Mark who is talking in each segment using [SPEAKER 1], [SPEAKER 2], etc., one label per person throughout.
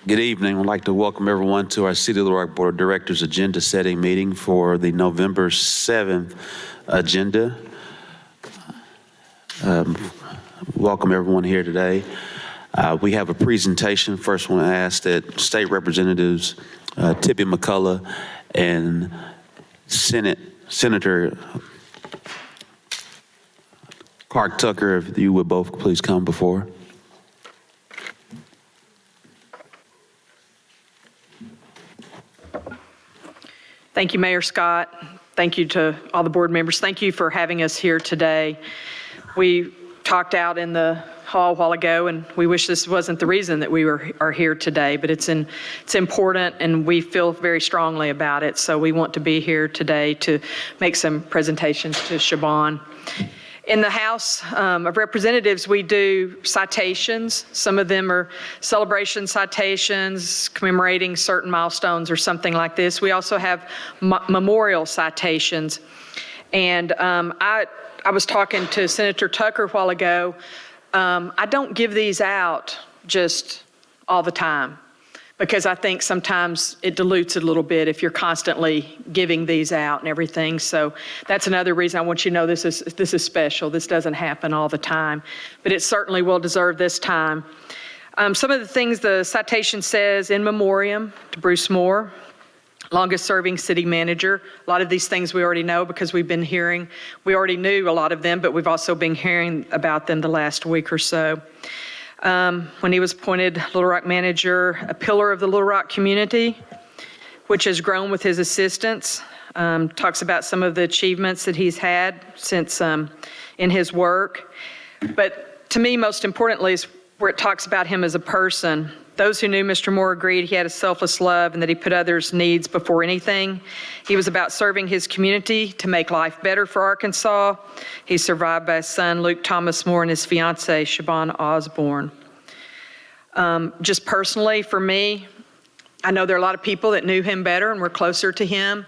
[SPEAKER 1] Good evening. I'd like to welcome everyone to our City of Little Rock Board of Directors agenda setting meeting for the November 7th agenda. Welcome everyone here today. We have a presentation. First, I want to ask that State Representatives Tippy McCullough and Senator Clark Tucker, if you would both please come before.
[SPEAKER 2] Thank you, Mayor Scott. Thank you to all the board members. Thank you for having us here today. We talked out in the hall a while ago, and we wish this wasn't the reason that we are here today, but it's important, and we feel very strongly about it. So we want to be here today to make some presentations to Siobhan. In the House of Representatives, we do citations. Some of them are celebration citations, commemorating certain milestones or something like this. We also have memorial citations. And I was talking to Senator Tucker a while ago. I don't give these out just all the time, because I think sometimes it dilutes it a little bit if you're constantly giving these out and everything. So that's another reason I want you to know this is special. This doesn't happen all the time, but it certainly will deserve this time. Some of the things the citation says: in memoriam to Bruce Moore, longest serving city manager. A lot of these things we already know because we've been hearing. We already knew a lot of them, but we've also been hearing about them the last week or so. When he was appointed Little Rock manager, a pillar of the Little Rock community, which has grown with his assistance. Talks about some of the achievements that he's had since in his work. But to me, most importantly, is where it talks about him as a person. Those who knew Mr. Moore agreed he had a selfless love and that he put others' needs before anything. He was about serving his community to make life better for Arkansas. He's survived by his son, Luke Thomas Moore, and his fiancee, Siobhan Osborne. Just personally, for me, I know there are a lot of people that knew him better and were closer to him,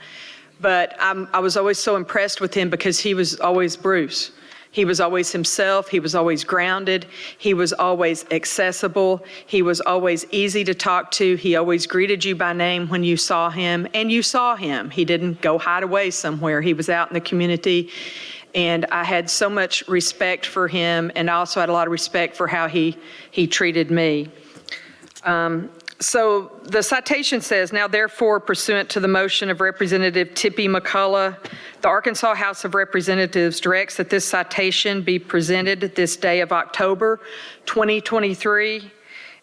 [SPEAKER 2] but I was always so impressed with him because he was always Bruce. He was always himself. He was always grounded. He was always accessible. He was always easy to talk to. He always greeted you by name when you saw him, and you saw him. He didn't go hide away somewhere. He was out in the community, and I had so much respect for him, and I also had a lot of respect for how he treated me. So the citation says, now therefore, pursuant to the motion of Representative Tippy McCullough, the Arkansas House of Representatives directs that this citation be presented this day of October 2023,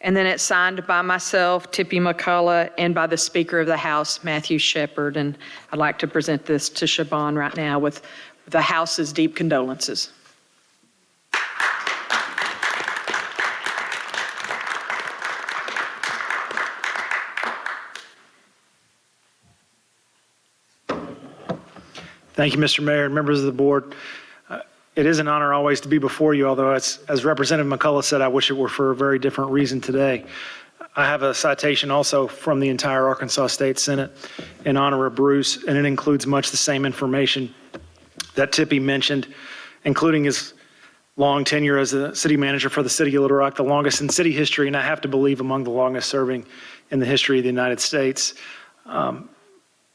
[SPEAKER 2] and then it's signed by myself, Tippy McCullough, and by the Speaker of the House, Matthew Shepard. And I'd like to present this to Siobhan right now with the House's deep condolences.
[SPEAKER 3] Thank you, Mr. Mayor and members of the board. It is an honor always to be before you, although as Representative McCullough said, I wish it were for a very different reason today. I have a citation also from the entire Arkansas State Senate in honor of Bruce, and it includes much the same information that Tippy mentioned, including his long tenure as a city manager for the city of Little Rock, the longest in city history, and I have to believe among the longest serving in the history of the United States.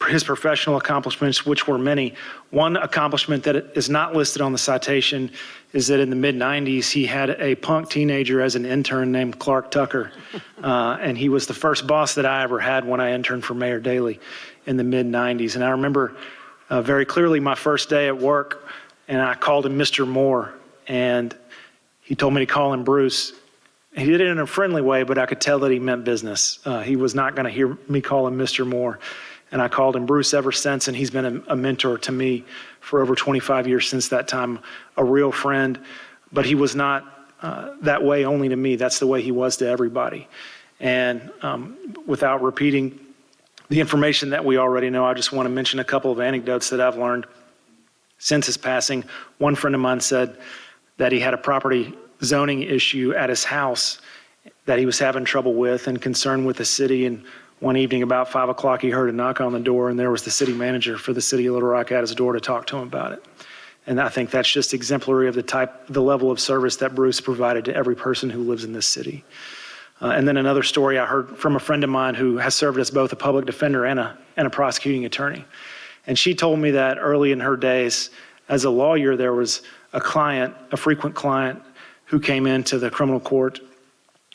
[SPEAKER 3] His professional accomplishments, which were many. One accomplishment that is not listed on the citation is that in the mid-90s, he had a punk teenager as an intern named Clark Tucker. And he was the first boss that I ever had when I interned for Mayor Daley in the mid-90s. And I remember very clearly my first day at work, and I called him Mr. Moore, and he told me to call him Bruce. He did it in a friendly way, but I could tell that he meant business. He was not going to hear me call him Mr. Moore. And I called him Bruce ever since, and he's been a mentor to me for over 25 years since that time, a real friend. But he was not that way only to me. That's the way he was to everybody. And without repeating the information that we already know, I just want to mention a couple of anecdotes that I've learned since his passing. One friend of mine said that he had a property zoning issue at his house that he was having trouble with and concerned with the city. And one evening about 5 o'clock, he heard a knock on the door, and there was the city manager for the city of Little Rock at his door to talk to him about it. And I think that's just exemplary of the level of service that Bruce provided to every person who lives in this city. And then another story I heard from a friend of mine who has served as both a public defender and a prosecuting attorney. And she told me that early in her days as a lawyer, there was a client, a frequent client, who came into the criminal court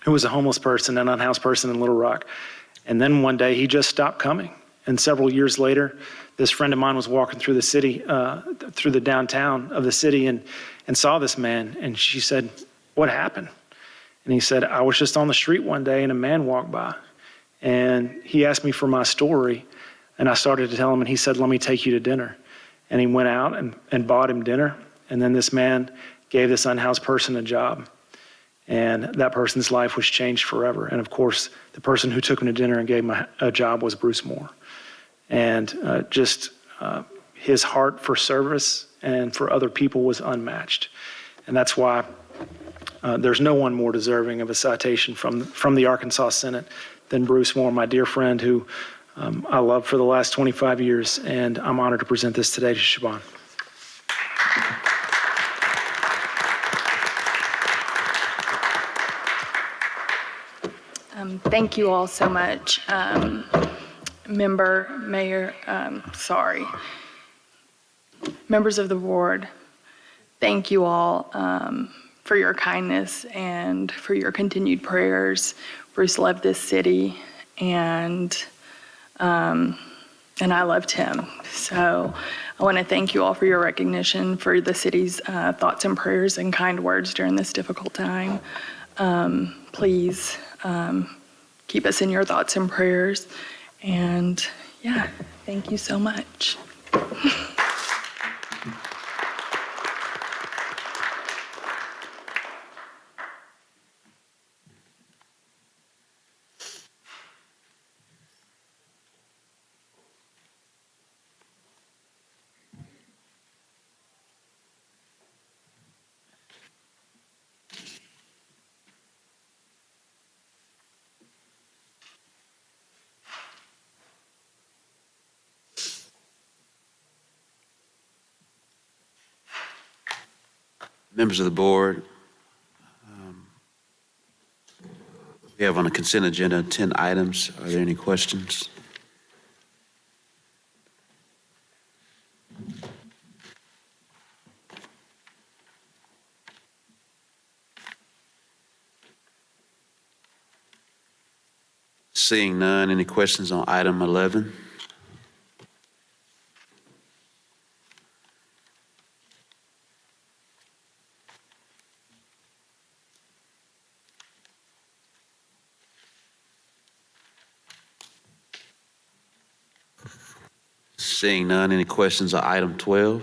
[SPEAKER 3] who was a homeless person, an unhoused person in Little Rock. And then one day he just stopped coming. And several years later, this friend of mine was walking through the city, through the downtown of the city, and saw this man. And she said, "What happened?" And he said, "I was just on the street one day and a man walked by. And he asked me for my story. And I started to tell him, and he said, 'Let me take you to dinner.' And he went out and bought him dinner. And then this man gave this unhoused person a job. And that person's life was changed forever. And of course, the person who took him to dinner and gave him a job was Bruce Moore. And his heart for service and for other people was unmatched. And that's why there's no one more deserving of a citation from the Arkansas Senate than Bruce Moore, my dear friend, who I loved for the last 25 years. And I'm honored to present this today to Siobhan.
[SPEAKER 4] Thank you all so much. Mayor, members of the board, thank you all for your kindness and for your continued prayers. Bruce loved this city, and I loved him. So I want to thank you all for your recognition for the city's thoughts and prayers and kind words during this difficult time. Please keep us in your thoughts and prayers. And yeah, thank you so much.
[SPEAKER 1] Members of the board, we have on the consent agenda 10 items. Are there any questions? Seeing none, any questions on item 11? Seeing none, any questions on item 12?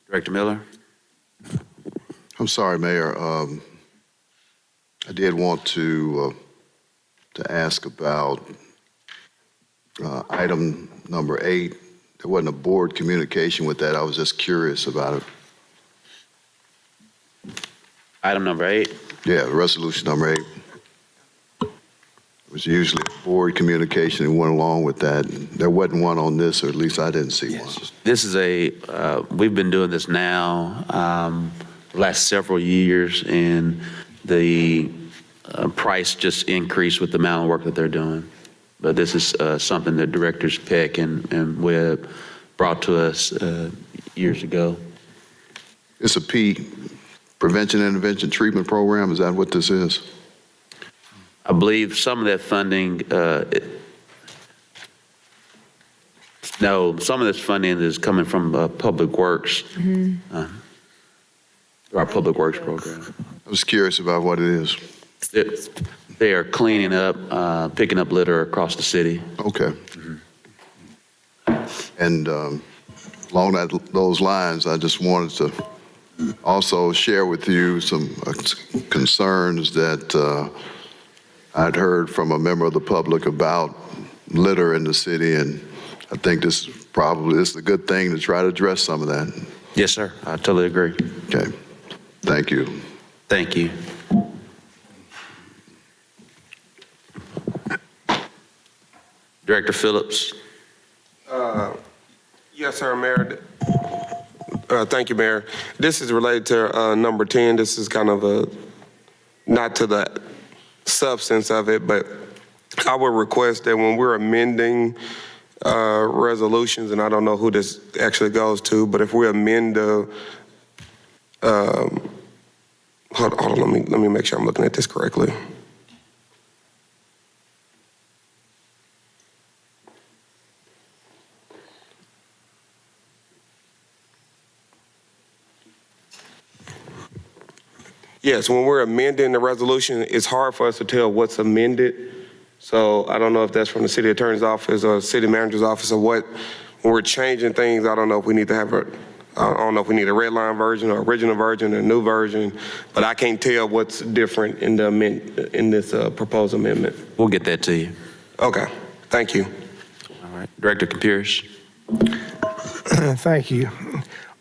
[SPEAKER 1] Director Miller?
[SPEAKER 5] I'm sorry, Mayor. I did want to ask about item number 8. There wasn't a board communication with that. I was just curious about it.
[SPEAKER 1] Item number 8.
[SPEAKER 5] Yeah, resolution number 8. It was usually a board communication and went along with that. There wasn't one on this, or at least I didn't see one.
[SPEAKER 1] This is we've been doing this now the last several years, and the price just increased with the amount of work that they're doing. But this is something that Directors Peck and Webb brought to us years ago.
[SPEAKER 5] It's a prevention, intervention, treatment program. Is that what this is?
[SPEAKER 1] I believe some of that funding, some of this funding is coming from Public Works, our Public Works program.
[SPEAKER 5] I was curious about what it is.
[SPEAKER 1] They are cleaning up, picking up litter across the city.
[SPEAKER 5] Okay. And along those lines, I just wanted to also share with you some concerns that I'd heard from a member of the public about litter in the city, and I think this is a good thing to try to address some of that.
[SPEAKER 1] Yes, sir. I totally agree.
[SPEAKER 5] Okay. Thank you.
[SPEAKER 1] Thank you. Director Phillips.
[SPEAKER 6] Yes, sir, Mayor. Thank you, Mayor. This is related to number 10. This is kind of not to the substance of it, but I would request that when we're amending resolutions, and I don't know who this actually goes to, but if we amend the, hold on, let me make sure I'm looking at this correctly. Yes, when we're amending the resolution, it's hard for us to tell what's amended. So I don't know if that's from the city attorney's office or city manager's office or what. When we're changing things, I don't know if we need to have I don't know if we need a red line version or original version or a new version, but I can't tell what's different in this proposed amendment.
[SPEAKER 1] We'll get that to you.
[SPEAKER 6] Okay, thank you.
[SPEAKER 1] All right. Director Capurs.
[SPEAKER 7] Thank you.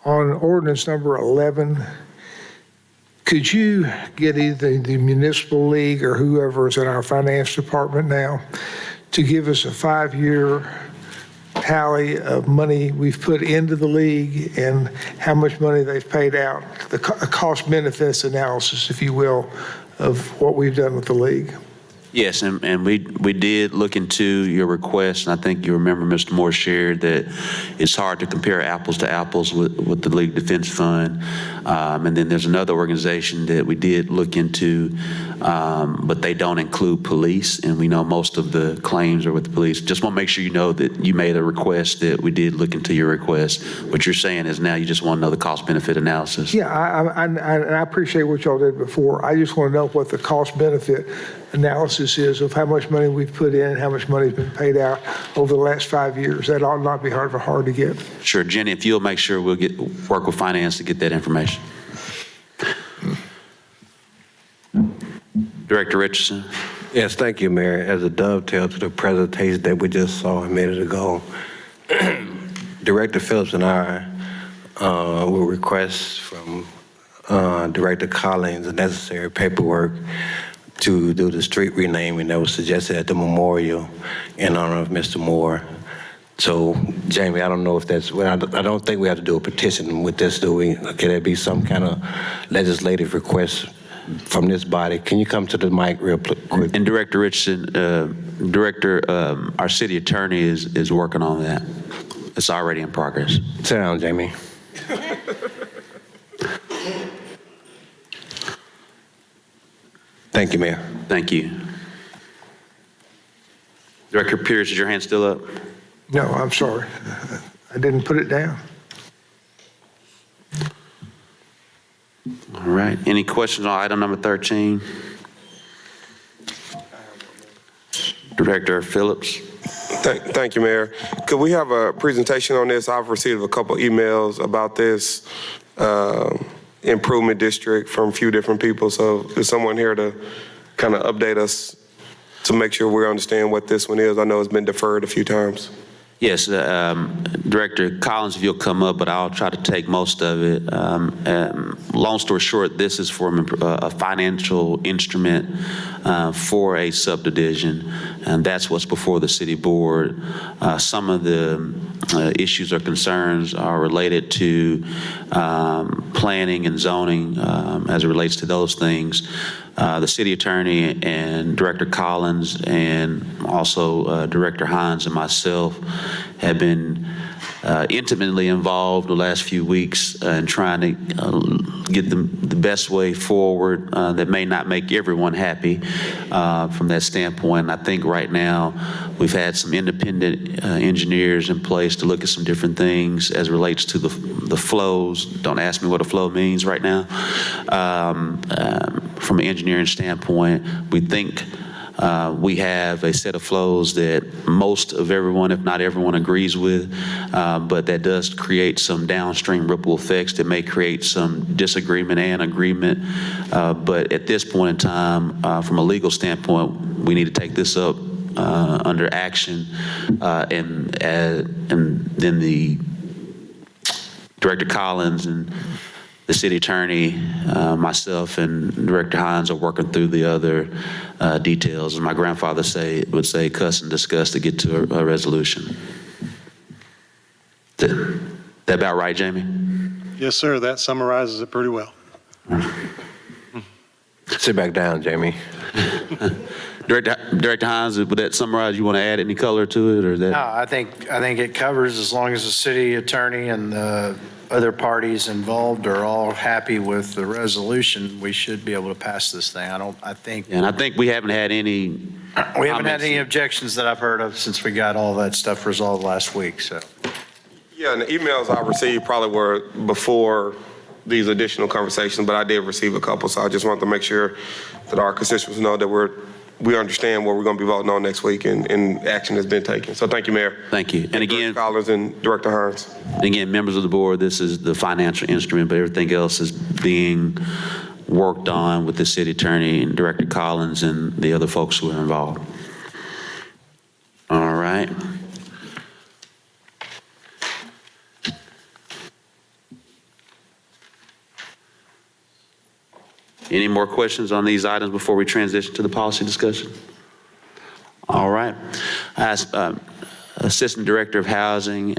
[SPEAKER 7] On ordinance number 11, could you get either the municipal league or whoever is in our finance department now to give us a 5-year tally of money we've put into the league and how much money they've paid out, the cost benefits analysis, if you will, of what we've done with the league?
[SPEAKER 1] Yes, and we did look into your request, and I think you remember Mr. Moore shared that it's hard to compare apples to apples with the League Defense Fund. And then there's another organization that we did look into, but they don't include police, and we know most of the claims are with the police. Just want to make sure you know that you made a request, that we did look into your request. What you're saying is now you just want to know the cost-benefit analysis.
[SPEAKER 7] Yeah, I appreciate what y'all did before. I just want to know what the cost-benefit analysis is of how much money we've put in, how much money's been paid out over the last 5 years. That ought not be hard to get.
[SPEAKER 1] Sure, Jenny, if you'll make sure we'll work with finance to get that information. Director Richardson.
[SPEAKER 8] Yes, thank you, Mayor. As a dovetail to the presentation that we just saw a minute ago, Director Phillips and I will request from Director Collins the necessary paperwork to do the street renaming that was suggested at the memorial in honor of Mr. Moore. So, Jamie, I don't know if that's, well, I don't think we have to do a petition with this, do we? Can there be some kind of legislative request from this body? Can you come to the mic real quick?
[SPEAKER 1] And Director Richardson, our city attorney is working on that. It's already in progress.
[SPEAKER 8] Sit down, Jamie. Thank you, Mayor.
[SPEAKER 1] Thank you. Director Pierce, is your hand still up?
[SPEAKER 7] No, I'm sorry. I didn't put it down.
[SPEAKER 1] All right. Any questions on item number 13? Director Phillips.
[SPEAKER 6] Thank you, Mayor. Could we have a presentation on this? I've received a couple emails about this improvement district from a few different people. So is someone here to kind of update us to make sure we understand what this one is? I know it's been deferred a few times.
[SPEAKER 1] Yes, Director Collins, if you'll come up, but I'll try to take most of it. Long story short, this is for a financial instrument for a subdivision, and that's what's before the city board. Some of the issues or concerns are related to planning and zoning as it relates to those things. The city attorney and Director Collins and also Director Hines and myself have been intimately involved the last few weeks in trying to get the best way forward that may not make everyone happy from that standpoint. And I think right now we've had some independent engineers in place to look at some different things as it relates to the flows. Don't ask me what a flow means right now. From an engineering standpoint, we think we have a set of flows that most of everyone, if not everyone, agrees with, but that does create some downstream ripple effects that may create some disagreement and agreement. But at this point in time, from a legal standpoint, we need to take this up under action, and then the Director Collins and the city attorney, myself, and Director Hines are working through the other details. As my grandfather would say, cuss and discuss to get to a resolution. That about right, Jamie?
[SPEAKER 9] Yes, sir. That summarizes it pretty well.
[SPEAKER 8] Sit back down, Jamie.
[SPEAKER 1] Director Hines, would that summarize? You want to add any color to it, or is that?
[SPEAKER 10] No, I think it covers, as long as the city attorney and the other parties involved are all happy with the resolution, we should be able to pass this thing. I think,
[SPEAKER 1] And I think we haven't had any.
[SPEAKER 10] we haven't had any
[SPEAKER 1] comments.
[SPEAKER 10] objections that I've heard of since we got all that stuff resolved last week, so.
[SPEAKER 6] Yeah, and the emails I received probably were before these additional conversations, but I did receive a couple, so I just wanted to make sure that our constituents know that we understand what we're going to be voting on next week and action has been taken. So thank you, Mayor.
[SPEAKER 1] Thank you. And again,
[SPEAKER 6] Director Collins and Director Hines.
[SPEAKER 1] members of the board, this is the financial instrument, but everything else is being worked on with the city attorney and Director Collins and the other folks who are involved. All right. Any more questions on these items before we transition to the policy discussion? All right. I ask Assistant Director of Housing,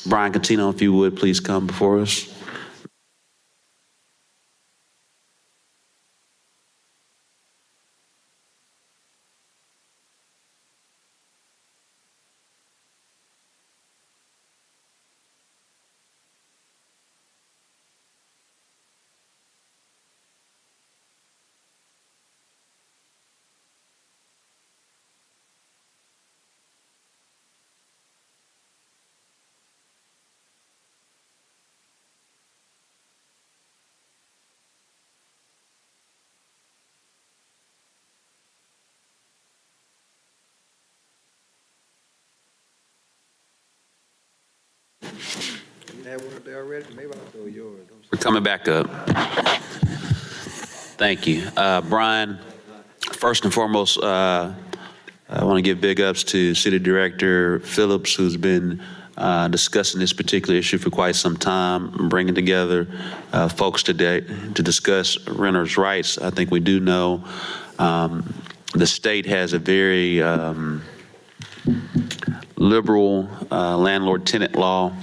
[SPEAKER 1] Brian Catino, if you would please come before us. We're coming back up. Thank you. Brian, first and foremost, I want to give big ups to City Director Phillips, who's been discussing this particular issue for quite some time, bringing together folks today to discuss renters' rights. I think we do know the state has a very liberal landlord-tenant law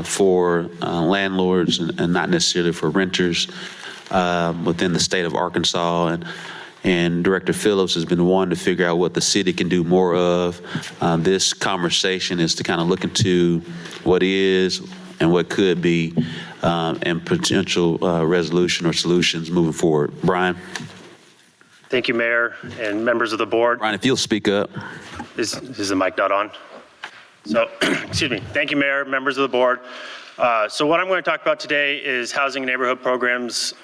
[SPEAKER 1] for landlords and not necessarily for renters within the state of Arkansas. And Director Phillips has been wanting to figure out what the city can do more of. This conversation is to kind of look into what is and what could be and potential resolution or solutions moving forward. Brian?
[SPEAKER 11] Thank you, Mayor and members of the board.
[SPEAKER 1] Brian, if you'll speak up.
[SPEAKER 11] Is the mic not on? So, excuse me. Thank you, Mayor, members of the board. So what I'm going to talk about today is housing and neighborhood programs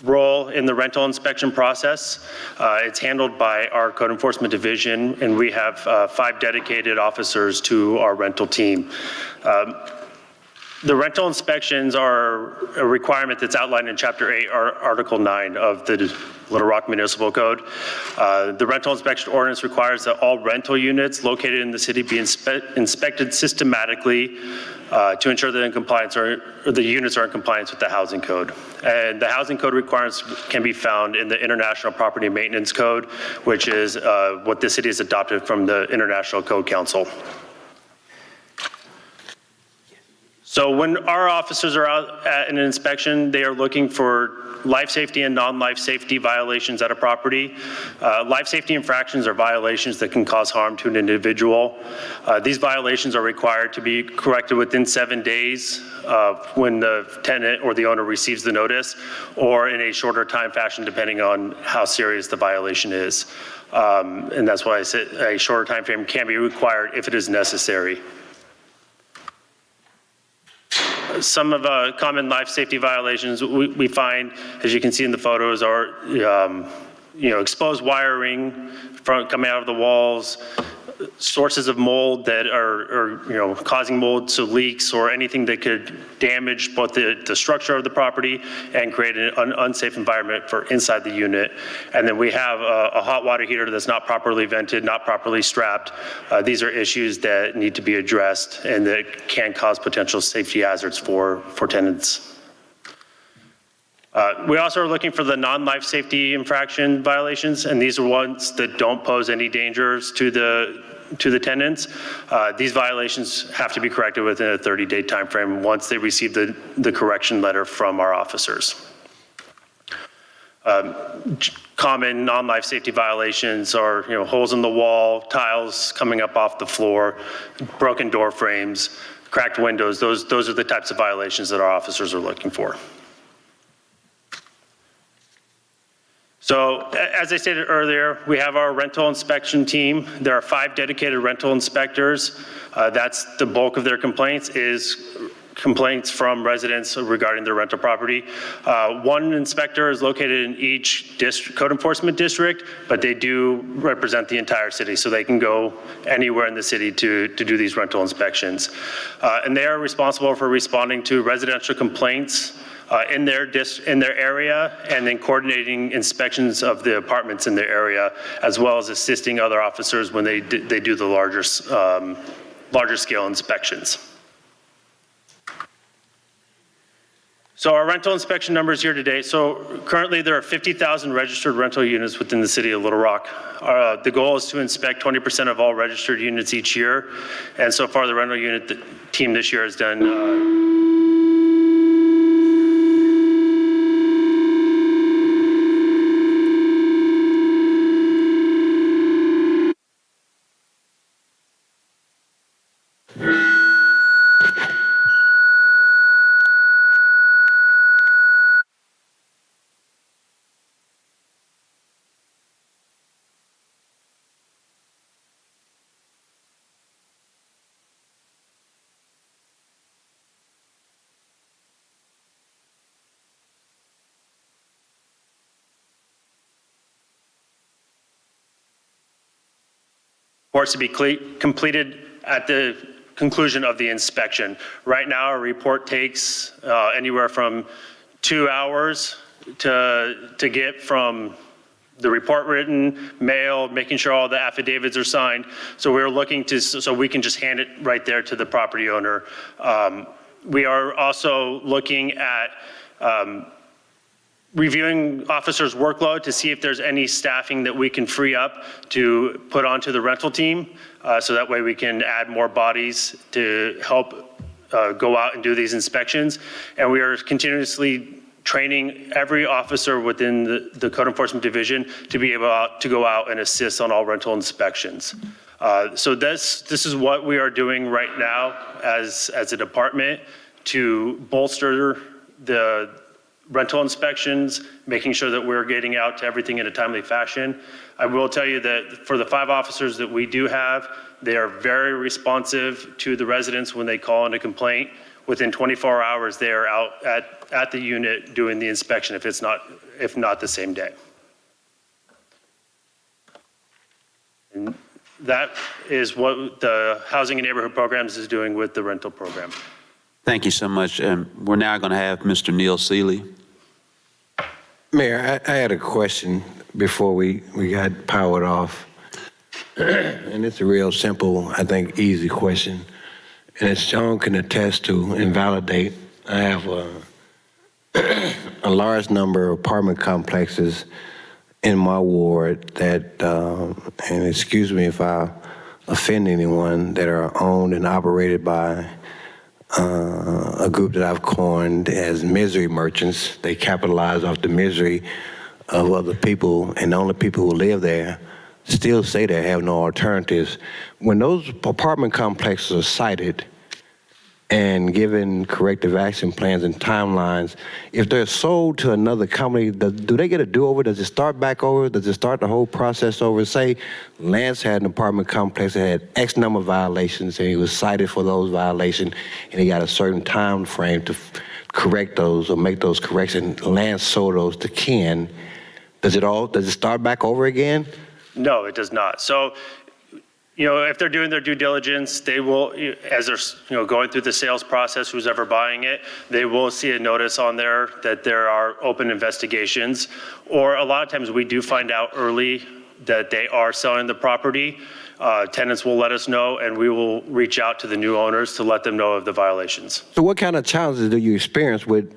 [SPEAKER 11] role in the rental inspection process. It's handled by our code enforcement division, and we have 5 dedicated officers to our rental team. The rental inspections are a requirement that's outlined in Chapter 8, Article 9 of the Little Rock Municipal Code. The rental inspection ordinance requires that all rental units located in the city be inspected systematically to ensure that the units are in compliance with the housing code. And the housing code requirements can be found in the International Property Maintenance Code, which is what the city has adopted from the International Code Council. So when our officers are out at an inspection, they are looking for life safety and non-life safety violations at a property. Life safety infractions are violations that can cause harm to an individual. These violations are required to be corrected within 7 days when the tenant or the owner receives the notice, or in a shorter time fashion depending on how serious the violation is. And that's why I said a shorter time frame can be required if it is necessary. Some of common life safety violations we find, as you can see in the photos, are exposed wiring coming out of the walls, sources of mold that are causing mold to leaks or anything that could damage both the structure of the property and create an unsafe environment for inside the unit. And then we have a hot water heater that's not properly vented, not properly strapped. These are issues that need to be addressed and that can cause potential safety hazards for tenants. We also are looking for the non-life safety infraction violations, and these are ones that don't pose any dangers to the tenants. These violations have to be corrected within a 30-day time frame once they receive the correction letter from our officers. Common non-life safety violations are, holes in the wall, tiles coming up off the floor, broken door frames, cracked windows. Those are the types of violations that our officers are looking for. So as I stated earlier, we have our rental inspection team. There are 5 dedicated rental inspectors. That's the bulk of their complaints is complaints from residents regarding their rental property. 1 inspector is located in each code enforcement district, but they do represent the entire city, so they can go anywhere in the city to do these rental inspections. And they are responsible for responding to residential complaints in their area, and then coordinating inspections of the apartments in their area, as well as assisting other officers when they do the larger scale inspections. So our rental inspection numbers year to date. So currently there are 50,000 registered rental units within the city of Little Rock. The goal is to inspect 20% of all registered units each year. And so far the rental unit team this year has done reports to be completed at the conclusion of the inspection. Right now, our report takes anywhere from 2 hours to get from the report written, mailed, making sure all the affidavits are signed. So we're looking so we can just hand it right there to the property owner. We are also looking at reviewing officers' workload to see if there's any staffing that we can free up to put onto the rental team, so that way we can add more bodies to help go out and do these inspections. And we are continuously training every officer within the code enforcement division to be able to go out and assist on all rental inspections. So this is what we are doing right now as a department to bolster the rental inspections, making sure that we're getting out to everything in a timely fashion. I will tell you that for the 5 officers that we do have, they are very responsive to the residents when they call in a complaint. Within 24 hours, they are out at the unit doing the inspection if not the same day. And that is what the Housing and Neighborhood Programs is doing with the rental program.
[SPEAKER 1] Thank you so much. We're now going to have Mr. Neil Seeley.
[SPEAKER 8] Mayor, I had a question before we got powered off. And it's a real simple, I think, easy question. And as John can attest to and validate, I have a large number of apartment complexes in my ward that, and excuse me if I offend anyone, that are owned and operated by a group that I've coined as misery merchants. They capitalize off the misery of other people, and the only people who live there still say they have no alternatives. When those apartment complexes are cited and given corrective action plans and timelines, if they're sold to another company, do they get a do-over? Does it start back over? Does it start the whole process over? Say Lance had an apartment complex that had X number of violations, and he was cited for those violations, and he got a certain time frame to correct those or make those corrections. Lance sold those to Ken. Does it start back over again?
[SPEAKER 11] No, it does not. So, if they're doing their due diligence, they will, as they're, going through the sales process, who's ever buying it, they will see a notice on there that there are open investigations. Or a lot of times we do find out early that they are selling the property. Tenants will let us know, and we will reach out to the new owners to let them know of the violations.
[SPEAKER 8] So what kind of challenges do you experience with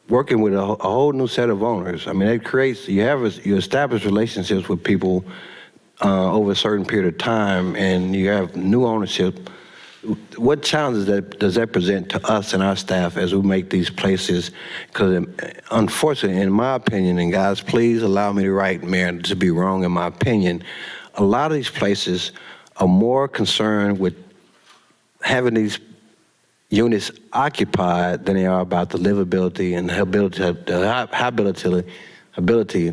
[SPEAKER 8] working with a whole new set of owners. I mean, it creates, you establish relationships with people over a certain period of time, and you have new ownership. What challenges does that present to us and our staff as we make these places? Because unfortunately, in my opinion, and guys, please allow me to write, Mayor, to be wrong in my opinion, a lot of these places are more concerned with having these units occupied than they are about the livability and the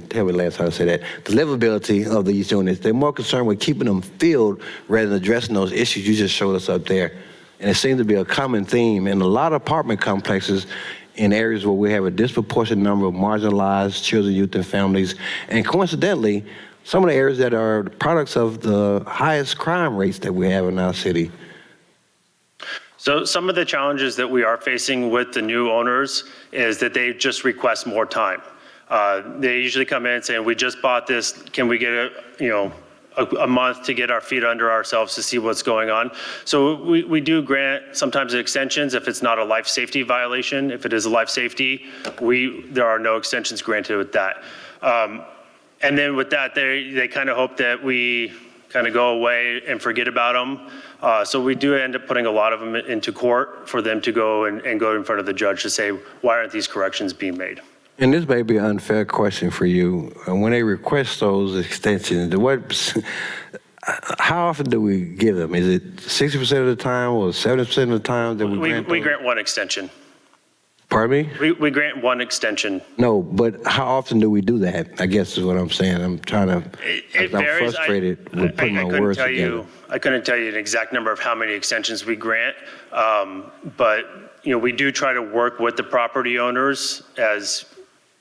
[SPEAKER 8] tell me last how to say that, the livability of these units. They're more concerned with keeping them filled rather than addressing those issues you just showed us up there. And it seems to be a common theme in a lot of apartment complexes in areas where we have a disproportionate number of marginalized children, youth, and families. And coincidentally, some of the areas that are products of the highest crime rates that we have in our city.
[SPEAKER 11] So some of the challenges that we are facing with the new owners is that they just request more time. They usually come in saying, we just bought this, can we get a month to get our feet under ourselves to see what's going on? So we do grant sometimes extensions if it's not a life safety violation. If it is a life safety, there are no extensions granted with that. And then with that, they kind of hope that we kind of go away and forget about them. So we do end up putting a lot of them into court for them to go and go in front of the judge to say, why aren't these corrections being made?
[SPEAKER 8] And this may be an unfair question for you. When they request those extensions, how often do we give them? Is it 60% of the time or 70% of the time that we grant
[SPEAKER 11] We
[SPEAKER 8] those?
[SPEAKER 11] grant one extension.
[SPEAKER 8] Pardon me?
[SPEAKER 11] We grant one extension.
[SPEAKER 8] No, but how often do we do that? I guess is what I'm saying. I'm trying to,
[SPEAKER 11] It
[SPEAKER 8] I'm
[SPEAKER 11] varies.
[SPEAKER 8] frustrated with putting my words together.
[SPEAKER 11] I couldn't tell you an exact number of how many extensions we grant, but we do try to work with the property owners as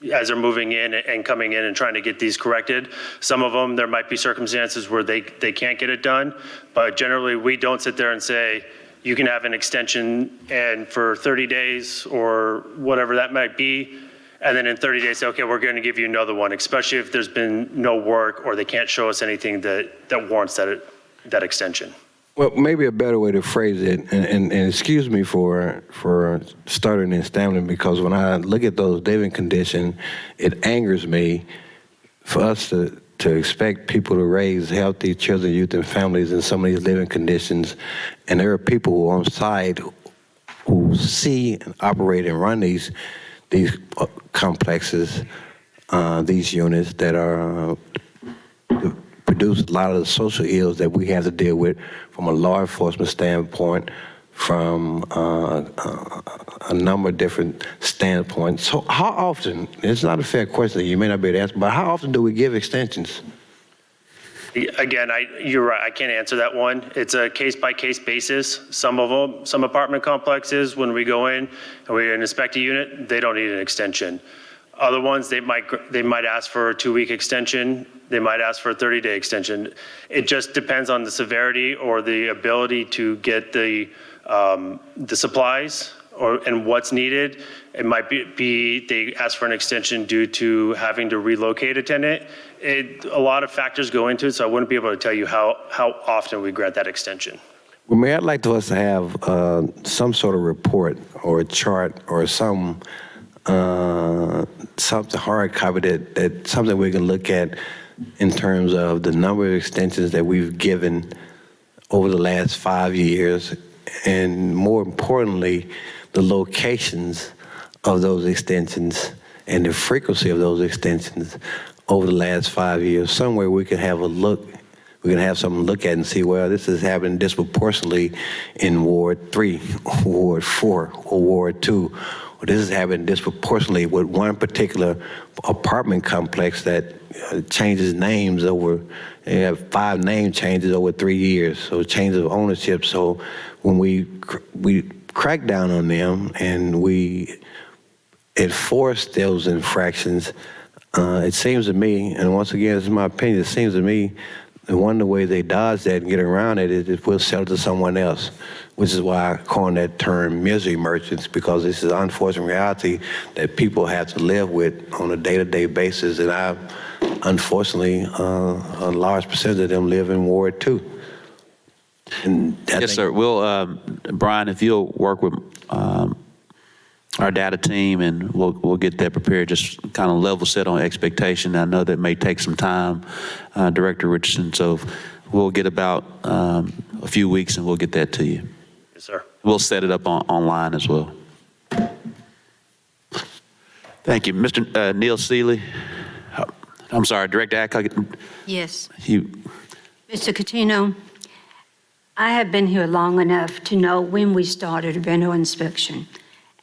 [SPEAKER 11] they're moving in and coming in and trying to get these corrected. Some of them, there might be circumstances where they can't get it done, but generally we don't sit there and say, you can have an extension and for 30 days or whatever that might be, and then in 30 days say, okay, we're going to give you another one, especially if there's been no work or they can't show us anything that warrants that extension.
[SPEAKER 8] Well, maybe a better way to phrase it, and excuse me for stuttering and stammering, because when I look at those living conditions, it angers me for us to expect people to raise healthy children, youth, and families in some of these living conditions. And there are people who are on site who see and operate and run these complexes, these units that are produce a lot of the social ills that we have to deal with from a law enforcement standpoint, from a number of different standpoints. So how often, it's not a fair question, you may not be able to answer, but how often do we give extensions?
[SPEAKER 11] Again, you're right, I can't answer that one. It's a case-by-case basis. Some apartment complexes, when we go in and we inspect a unit, they don't need an extension. Other ones, they might ask for a 2-week extension. They might ask for a 30-day extension. It just depends on the severity or the ability to get the supplies and what's needed. It might be they ask for an extension due to having to relocate a tenant. A lot of factors go into it, so I wouldn't be able to tell you how often we grant that extension.
[SPEAKER 8] Well, Mayor, I'd like us to have some sort of report or a chart or something hard copy that something we can look at in terms of the number of extensions that we've given over the last 5 years, and more importantly, the locations of those extensions and the frequency of those extensions over the last 5 years. Somewhere we can have a look, we can have something to look at and see, well, this is happening disproportionately in Ward 3, Ward 4, or Ward 2. Or this is happening disproportionately with one particular apartment complex that changes names over, they have 5 name changes over 3 years, so change of ownership. So when we crack down on them and we enforce those infractions, it seems to me, and once again, this is my opinion, it seems to me that one of the ways they dodge that and get around it is if we'll sell it to someone else, which is why I coined that term misery merchants, because this is an unfortunate reality that people have to live with on a day-to-day basis, and unfortunately, a large percentage of them live in Ward 2. And
[SPEAKER 1] Yes, sir. We'll, Brian, if you'll work with our our data team, and we'll get that prepared, just kind of level set on expectation. I know that may take some time, Director Richardson, so we'll get about a few weeks and we'll get that to you.
[SPEAKER 11] Yes, sir.
[SPEAKER 1] We'll set it up online as well. Thank you. Mr. Neil Seeley. I'm sorry, Director Adcock.
[SPEAKER 12] Yes.
[SPEAKER 1] You,
[SPEAKER 12] Mr. Catino, I have been here long enough to know when we started rental inspection.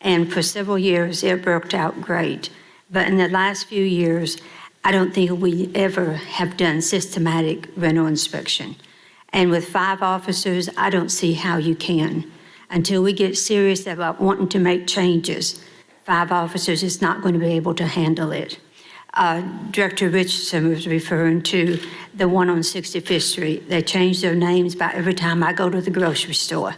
[SPEAKER 12] And for several years, it worked out great. But in the last few years, I don't think we ever have done systematic rental inspection. And with 5 officers, I don't see how you can. Until we get serious about wanting to make changes, 5 officers is not going to be able to handle it. Director Richardson was referring to the one on 65th Street. They change their names about every time I go to the grocery store.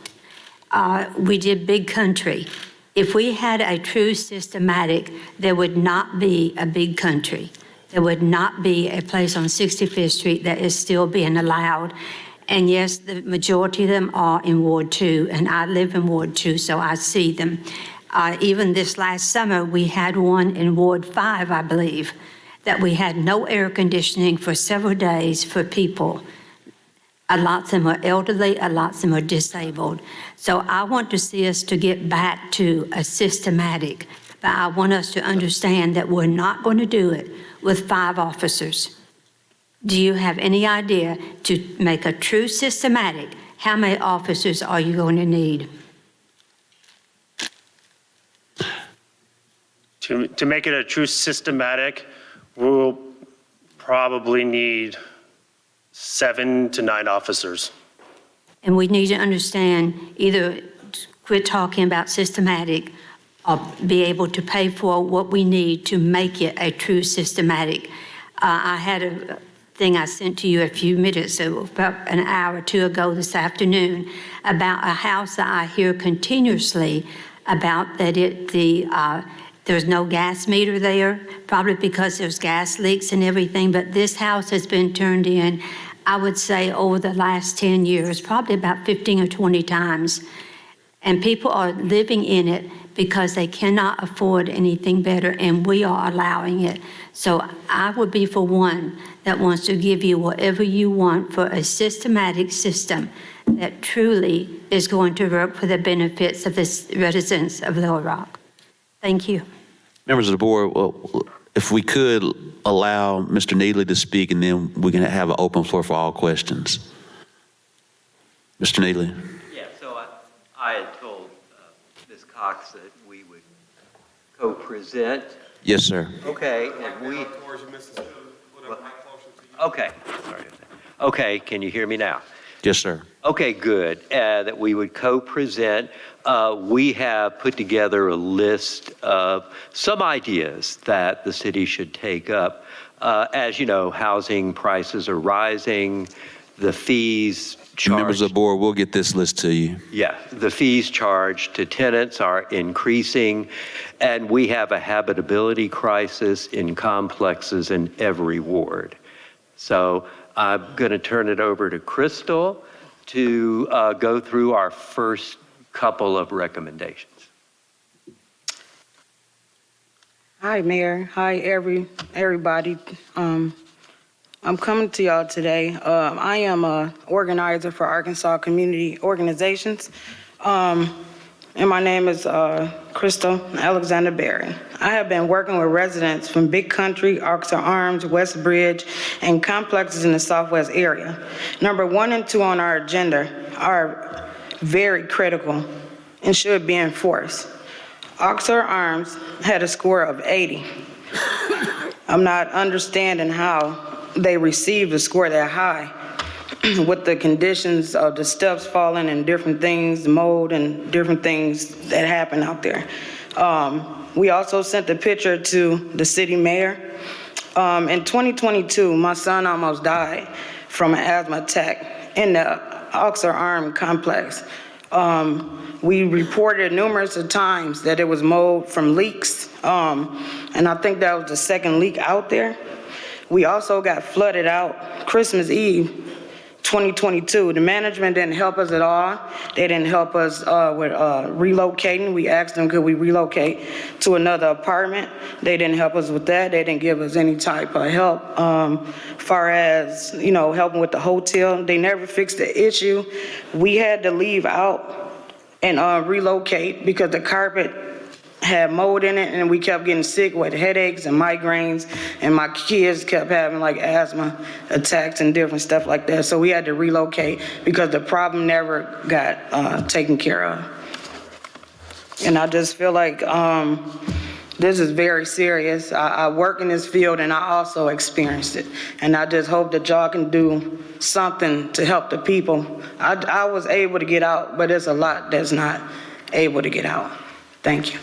[SPEAKER 12] We did Big Country. If we had a true systematic, there would not be a Big Country. There would not be a place on 65th Street that is still being allowed. And yes, the majority of them are in Ward 2, and I live in Ward 2, so I see them. Even this last summer, we had one in Ward 5, I believe, that we had no air conditioning for several days for people. A lot of them are elderly, a lot of them are disabled. So I want to see us to get back to a systematic, but I want us to understand that we're not going to do it with 5 officers. Do you have any idea, to make a true systematic, how many officers are you going to need?
[SPEAKER 11] To make it a true systematic, we'll probably need 7 to 9 officers.
[SPEAKER 12] And we need to understand, either quit talking about systematic or be able to pay for what we need to make it a true systematic. I had a thing I sent to you a few minutes ago, about an hour or 2 ago this afternoon, about a house that I hear continuously about that there's no gas meter there, probably because there's gas leaks and everything, but this house has been turned in, I would say, over the last 10 years, probably about 15 or 20 times. And people are living in it because they cannot afford anything better, and we are allowing it. So I would be for one that wants to give you whatever you want for a systematic system that truly is going to work for the benefits of the residents of Little Rock. Thank you.
[SPEAKER 1] members of the board, well, if we could allow Mr. Neely to speak, and then we can have an open floor for all questions. Mr. Neely.
[SPEAKER 13] Yeah, so I had told Ms. Cox that we would co-present.
[SPEAKER 1] Yes, sir.
[SPEAKER 13] Okay, and we. Okay, sorry. Okay, can you hear me now?
[SPEAKER 1] Yes, sir.
[SPEAKER 13] Okay, good. That we would co-present. We have put together a list of some ideas that the city should take up. As you know, housing prices are rising, the fees charged.
[SPEAKER 1] Members of the board, we'll get this list to you.
[SPEAKER 13] Yeah, the fees charged to tenants are increasing, and we have a habitability crisis in complexes in every ward. So I'm going to turn it over to Crystal to go through our first couple of recommendations.
[SPEAKER 14] Hi, Mayor. Hi, everybody. I'm coming to y'all today. I am an organizer for Arkansas Community Organizations, and my name is Crystal Alexander Berry. I have been working with residents from Big Country, Officer Arms, West Bridge, and complexes in the Southwest area. Number 1 and 2 on our agenda are very critical and should be enforced. Officer Arms had a score of 80. I'm not understanding how they received a score that high with the conditions of the steps falling and different things, mold and different things that happen out there. We also sent the picture to the city mayor. In 2022, my son almost died from an asthma attack in the Officer Arm complex. We reported numerous times that it was mold from leaks, and I think that was the second leak out there. We also got flooded out Christmas Eve 2022. The management didn't help us at all. They didn't help us with relocating. We asked them, could we relocate to another apartment? They didn't help us with that. They didn't give us any type of help. Far as, helping with the hotel, they never fixed the issue. We had to leave out and relocate because the carpet had mold in it, and we kept getting sick with headaches and migraines, and my kids kept having like asthma attacks and different stuff like that. So we had to relocate because the problem never got taken care of. And I just feel like this is very serious. I work in this field and I also experienced it. And I just hope that y'all can do something to help the people. I was able to get out, but there's a lot that's not able to get out. Thank you.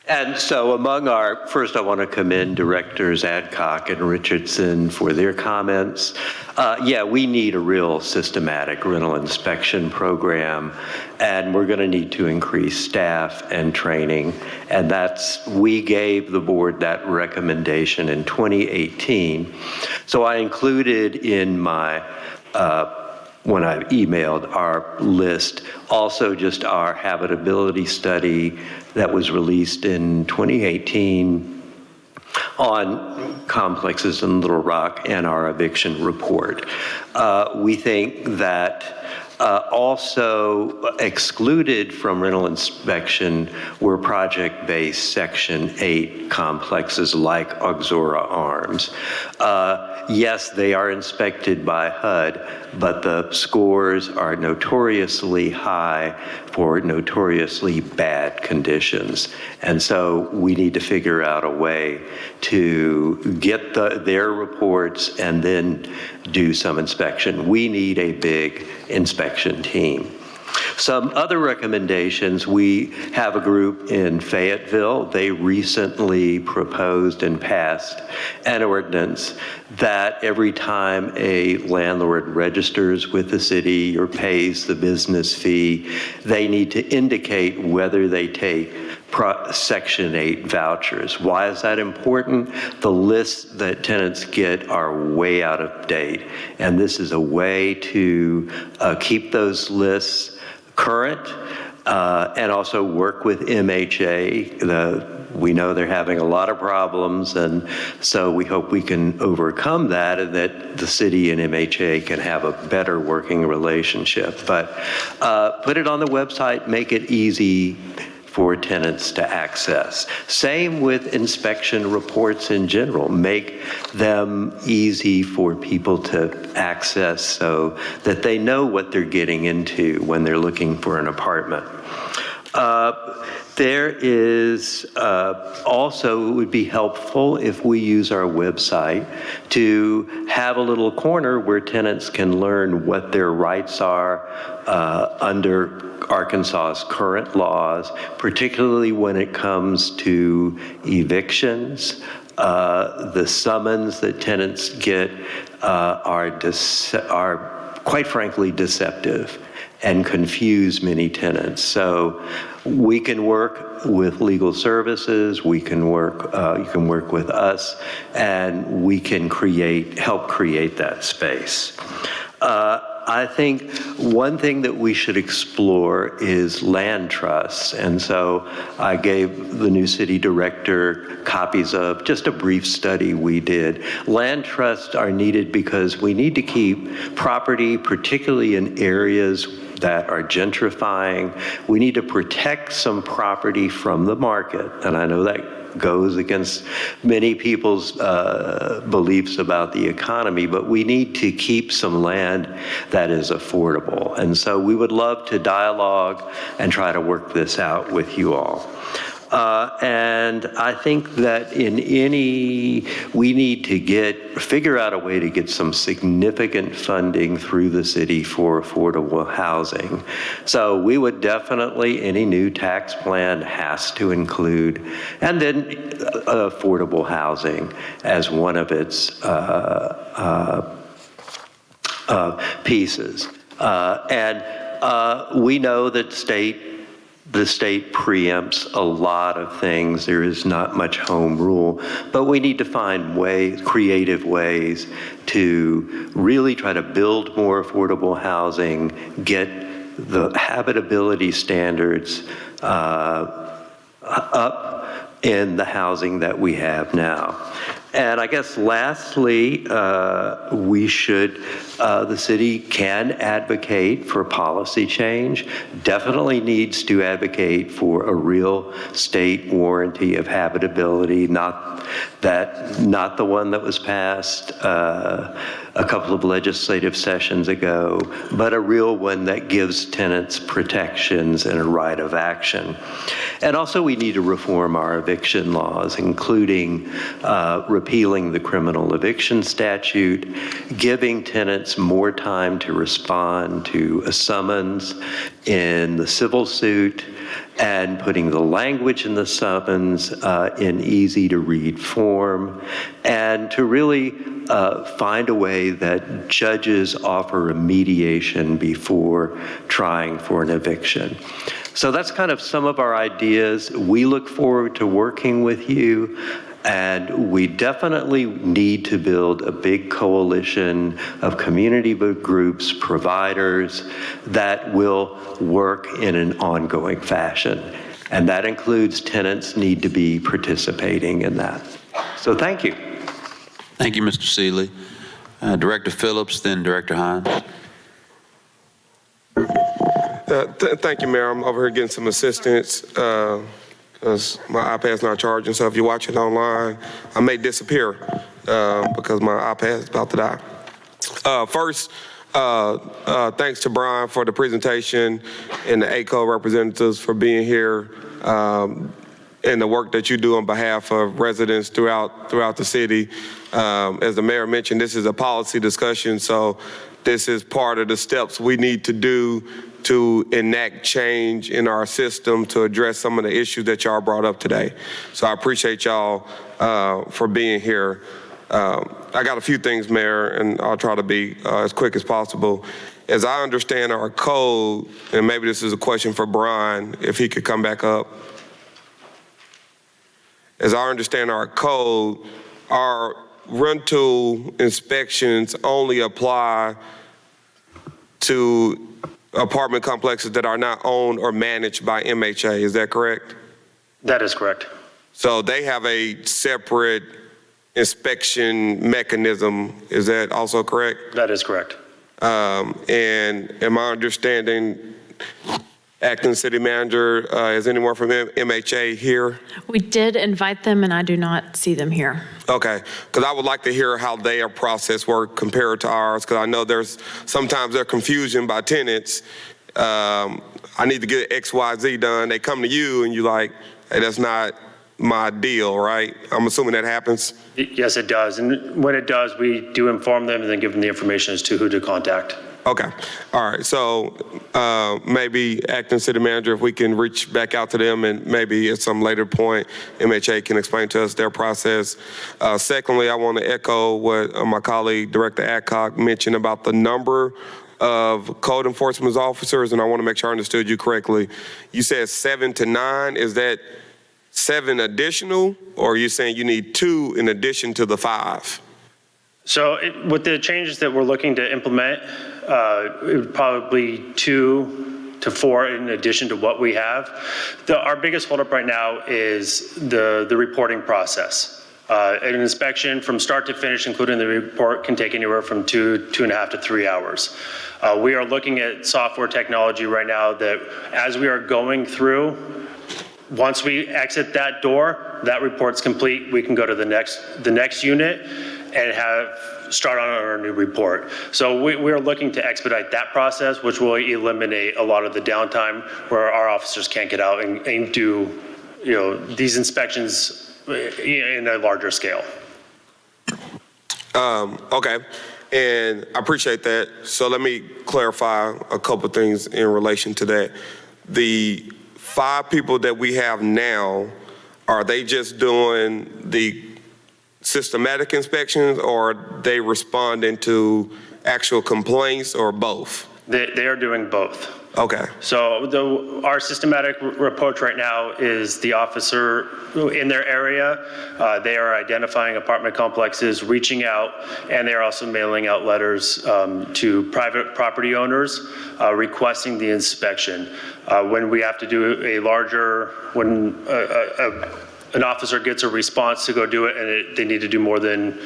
[SPEAKER 13] And so first I want to commend Directors Adcock and Richardson for their comments. We need a real systematic rental inspection program, and we're going to need to increase staff and training. And we gave the board that recommendation in 2018. So I included in my when I emailed our list, also just our habitability study that was released in 2018 on complexes in Little Rock and our eviction report. We think that also excluded from rental inspection were project-based Section 8 complexes like Auxora Arms. Yes, they are inspected by HUD, but the scores are notoriously high for notoriously bad conditions. And so we need to figure out a way to get their reports and then do some inspection. We need a big inspection team. Some other recommendations, we have a group in Fayetteville. They recently proposed and passed an ordinance that every time a landlord registers with the city or pays the business fee, they need to indicate whether they take Section 8 vouchers. Why is that important? The lists that tenants get are way out of date, and this is a way to keep those lists current and also work with MHA. We know they're having a lot of problems, and so we hope we can overcome that and that the city and MHA can have a better working relationship. But put it on the website, make it easy for tenants to access. Same with inspection reports in general. Make them easy for people to access so that they know what they're getting into when they're looking for an apartment. There is also, it would be helpful if we use our website to have a little corner where tenants can learn what their rights are under Arkansas's current laws, particularly when it comes to evictions. The summons that tenants get are quite frankly deceptive and confuse many tenants. So we can work with legal services, we can work, you can work with us, and we can help create that space. I think one thing that we should explore is land trusts. And so I gave the new city director copies of just a brief study we did. Land trusts are needed because we need to keep property, particularly in areas that are gentrifying. We need to protect some property from the market. And I know that goes against many people's beliefs about the economy, but we need to keep some land that is affordable. And so we would love to dialogue and try to work this out with you all. And I think that we need to figure out a way to get some significant funding through the city for affordable housing. So we would definitely, any new tax plan has to include, and then affordable housing as one of its pieces. And we know that state the state preempts a lot of things. There is not much home rule, but we need to find creative ways to really try to build more affordable housing, get the habitability standards up in the housing that we have now. And I guess lastly, the city can advocate for policy change, definitely needs to advocate for a real state warranty of habitability, not the one that was passed a couple of legislative sessions ago, but a real one that gives tenants protections and a right of action. And also we need to reform our eviction laws, including repealing the criminal eviction statute, giving tenants more time to respond to a summons in the civil suit, and putting the language in the summons in easy-to-read form, and to really find a way that judges offer a mediation before trying for an eviction. So that's kind of some of our ideas. We look forward to working with you, and we definitely need to build a big coalition of community groups, providers that will work in an ongoing fashion. And that includes tenants need to be participating in that. So thank you.
[SPEAKER 1] Thank you, Mr. Seeley. Director Phillips, then Director Hines.
[SPEAKER 6] Thank you, Mayor. I'm over here getting some assistance because my iPad's not charging. So if you watch it online, I may disappear because my iPad is about to die. First, thanks to Brian for the presentation and the ACO representatives for being here and the work that you do on behalf of residents throughout the city. As the mayor mentioned, this is a policy discussion, so this is part of the steps we need to do to enact change in our system to address some of the issues that y'all brought up today. So I appreciate y'all for being here. I got a few things, Mayor, and I'll try to be as quick as possible. As I understand our code, and maybe this is a question for Brian, if he could come back up. As I understand our code, our rental inspections only apply to apartment complexes that are not owned or managed by MHA. Is that correct?
[SPEAKER 11] That is correct.
[SPEAKER 6] So they have a separate inspection mechanism. Is that also correct?
[SPEAKER 11] That is correct.
[SPEAKER 6] And am I understanding, Acting City Manager, is anyone from MHA here?
[SPEAKER 15] We did invite them, and I do not see them here.
[SPEAKER 6] Okay, because I would like to hear how their process work compared to ours, because I know sometimes there's confusion by tenants. I need to get XYZ done. They come to you and you're like, hey, that's not my deal, right? I'm assuming that happens?
[SPEAKER 11] Yes, it does. And when it does, we do inform them and then give them the information as to who to contact.
[SPEAKER 6] Okay, all right, so maybe Acting City Manager, if we can reach back out to them and maybe at some later point, MHA can explain to us their process. Secondly, I want to echo what my colleague, Director Adcock, mentioned about the number of code enforcement officers, and I want to make sure I understood you correctly. You said 7 to 9, is that 7 additional, or are you saying you need 2 in addition to the 5?
[SPEAKER 11] So with the changes that we're looking to implement, it would probably 2 to 4 in addition to what we have. Our biggest holdup right now is the reporting process. An inspection from start to finish, including the report, can take anywhere from 2.5 to 3 hours. We are looking at software technology right now that as we are going through, once we exit that door, that report's complete, we can go to the next unit and start on our new report. So we're looking to expedite that process, which will eliminate a lot of the downtime where our officers can't get out and do, these inspections in a larger scale.
[SPEAKER 6] Okay, and I appreciate that. So let me clarify a couple of things in relation to that. The 5 people that we have now, are they just doing the systematic inspections, or are they responding to actual complaints, or both?
[SPEAKER 11] They are doing both. Okay. So our systematic approach right now is the officer in their area, they are identifying apartment complexes, reaching out, and they're also mailing out letters to private property owners requesting the inspection. When we have to do a larger, when an officer gets a response to go do it and they need to do more than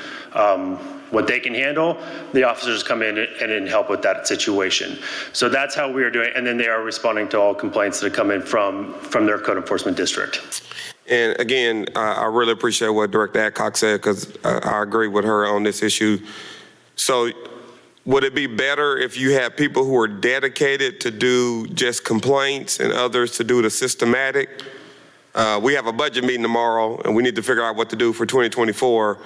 [SPEAKER 11] what they can handle, the officers come in and help with that situation. So that's how we are doing, and then they are responding to all complaints that come in from their code enforcement district.
[SPEAKER 6] And again, I really appreciate what Director Adcock said, because I agree with her on this issue. So would it be better if you had people who are dedicated to do just complaints and others to do the systematic? We have a budget meeting tomorrow, and we need to figure out what to do for 2024.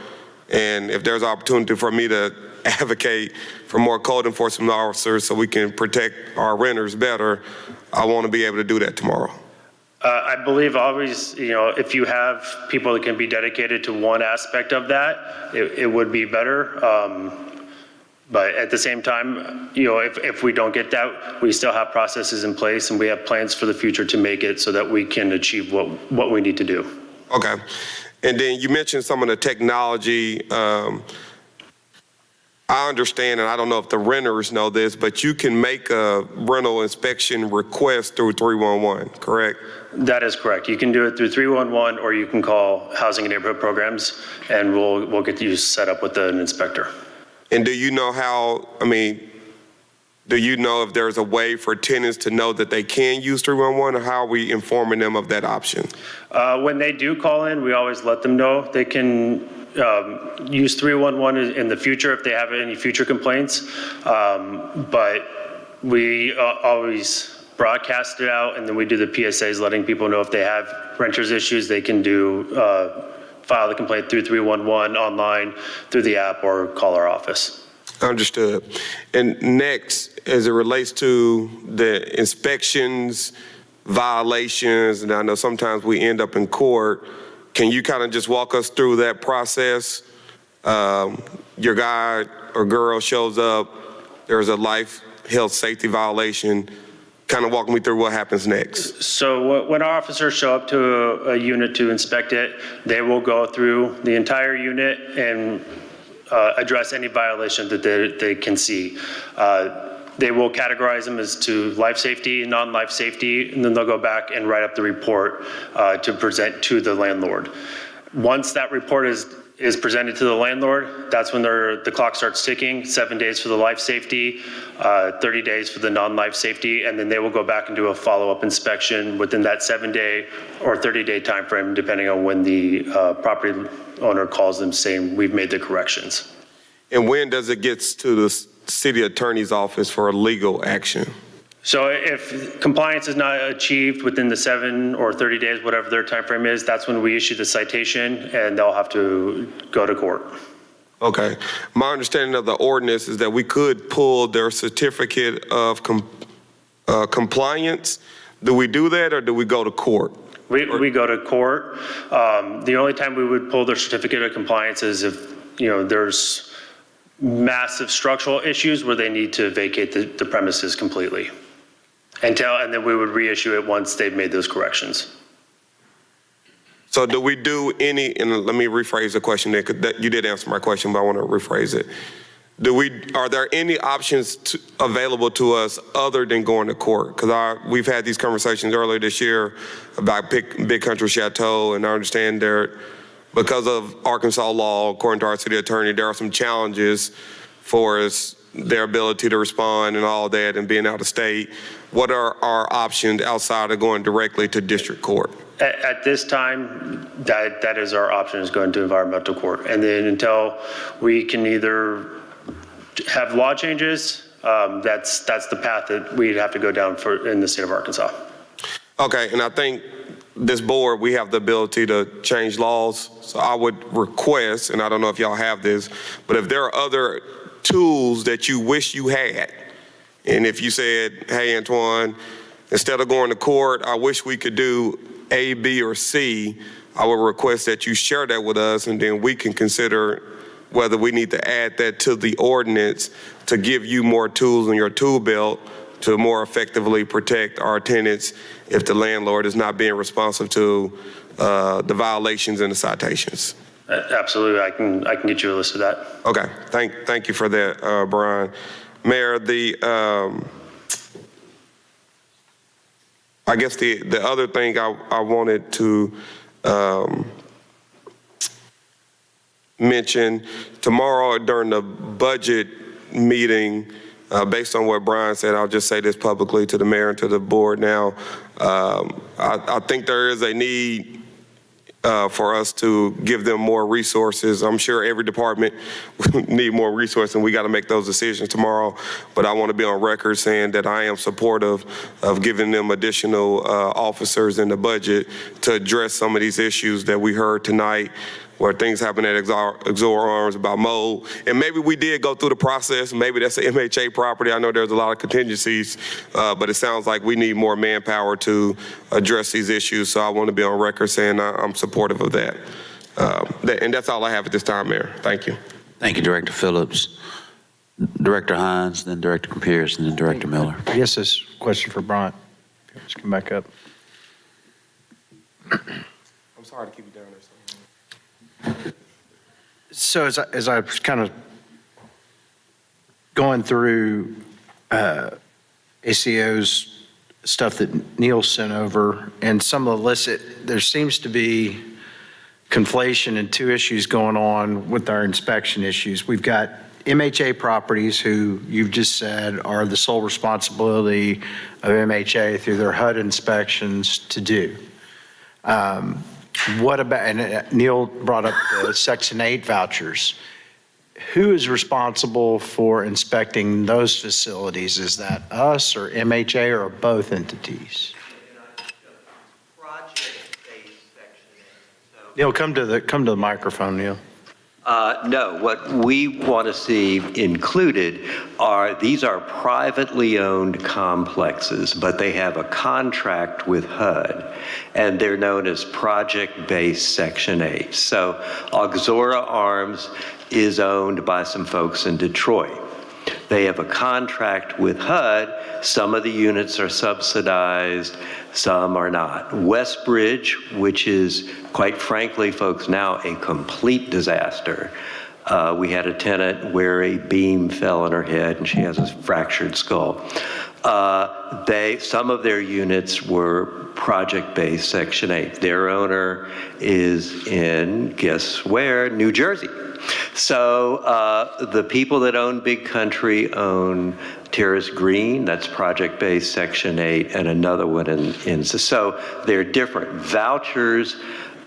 [SPEAKER 6] And if there's opportunity for me to advocate for more code enforcement officers so we can protect our renters better, I want to be able to do that tomorrow.
[SPEAKER 11] I believe always, if you have people that can be dedicated to one aspect of that, it would be better. But at the same time, if we don't get that, we still have processes in place and we have plans for the future to make it so that we can achieve what we need to do.
[SPEAKER 6] Okay. And then you mentioned some of the technology. I understand, and I don't know if the renters know this, but you can make a rental inspection request through 311, correct?
[SPEAKER 11] That is correct. You can do it through 311, or you can call Housing and Neighborhood Programs, and we'll get you set up with an inspector.
[SPEAKER 6] And do you know do you know if there's a way for tenants to know that they can use 311, or how are we informing them of that option?
[SPEAKER 11] When they do call in, we always let them know they can use 311 in the future if they have any future complaints. But we always broadcast it out, and then we do the PSAs letting people know if they have renters issues, they can file the complaint through 311 online, through the app, or call our office.
[SPEAKER 6] Understood. And next, as it relates to the inspections, violations, and I know sometimes we end up in court, can you kind of just walk us through that process? Your guy or girl shows up, there's a life, health, safety violation. Kind of walk me through what happens next.
[SPEAKER 11] So when our officers show up to a unit to inspect it, they will go through the entire unit and address any violation that they can see. They will categorize them as to life safety, non-life safety, and then they'll go back and write up the report to present to the landlord. Once that report is presented to the landlord, that's when the clock starts ticking, 7 days for the life safety, 30 days for the non-life safety, and then they will go back and do a follow-up inspection within that 7-day or 30-day time frame, depending on when the property owner calls them saying we've made the corrections.
[SPEAKER 6] And when does it get to the city attorney's office for legal action?
[SPEAKER 11] So if compliance is not achieved within the 7 or 30 days, whatever their time frame is, that's when we issue the citation and they'll have to go to court.
[SPEAKER 6] Okay. My understanding of the ordinance is that we could pull their certificate of compliance. Do we do that, or do we go to court?
[SPEAKER 11] We go to court. The only time we would pull their certificate of compliance is if there's massive structural issues where they need to vacate the premises completely. And then we would reissue it once they've made those corrections.
[SPEAKER 6] So do we do any, and let me rephrase the question there, because you did answer my question, but I want to rephrase it. Are there any options available to us other than going to court? Because we've had these conversations earlier this year about Big Country Chateau, and I understand because of Arkansas law, according to our city attorney, there are some challenges for their ability to respond and all that, and being out of state. What are our options outside of going directly to district court?
[SPEAKER 11] At this time, that is our option, is going to environmental court. And then until we can either have law changes, that's the path that we'd have to go down in the state of Arkansas.
[SPEAKER 6] Okay, and I think this board, we have the ability to change laws. So I would request, and I don't know if y'all have this, but if there are other tools that you wish you had, and if you said, hey, Antoine, instead of going to court, I wish we could do A, B, or C, I would request that you share that with us, and then we can consider whether we need to add that to the ordinance to give you more tools in your tool belt to more effectively protect our tenants if the landlord is not being responsive to the violations and the citations.
[SPEAKER 11] Absolutely, I can get you a list of that.
[SPEAKER 6] Okay, thank you for that, Brian. Mayor, I guess the other thing I wanted to mention, tomorrow during the budget meeting, based on what Brian said, I'll just say this publicly to the mayor and to the board now. I think there is a need for us to give them more resources. I'm sure every department need more resources, and we got to make those decisions tomorrow. But I want to be on record saying that I am supportive of giving them additional officers in the budget to address some of these issues that we heard tonight, where things happen at Exora Arms about mold. And maybe we did go through the process. Maybe that's an MHA property. I know there's a lot of contingencies, but it sounds like we need more manpower to address these issues. So I want to be on record saying I'm supportive of that. And that's all I have at this time, Mayor. Thank you.
[SPEAKER 1] Thank you, Director Phillips. Director Hines, then Director Pierce, and then Director Miller.
[SPEAKER 10] I guess this is a question for Brian. Let's come back up.
[SPEAKER 6] I'm sorry to keep you down there.
[SPEAKER 10] So as I was kind of going through ACO's stuff that Neil sent over and some of the lists, there seems to be conflation and two issues going on with our inspection issues. We've got MHA properties who you've just said are the sole responsibility of MHA through their HUD inspections to do. What about, and Neil brought up the Section 8 vouchers. Who is responsible for inspecting those facilities? Is that us or MHA or both entities? Neil, come to the microphone, Neil.
[SPEAKER 13] No, what we want to see included these are privately owned complexes, but they have a contract with HUD, and they're known as project-based Section 8. So Exora Arms is owned by some folks in Detroit. They have a contract with HUD. Some of the units are subsidized, some are not. Westbridge, which is, quite frankly, folks, now a complete disaster. We had a tenant where a beam fell on her head and she has a fractured skull. Some of their units were project-based Section 8. Their owner is in, guess where, New Jersey. So the people that own Big Country own Terrace Green, that's project-based Section 8, and another one in so they're different. Vouchers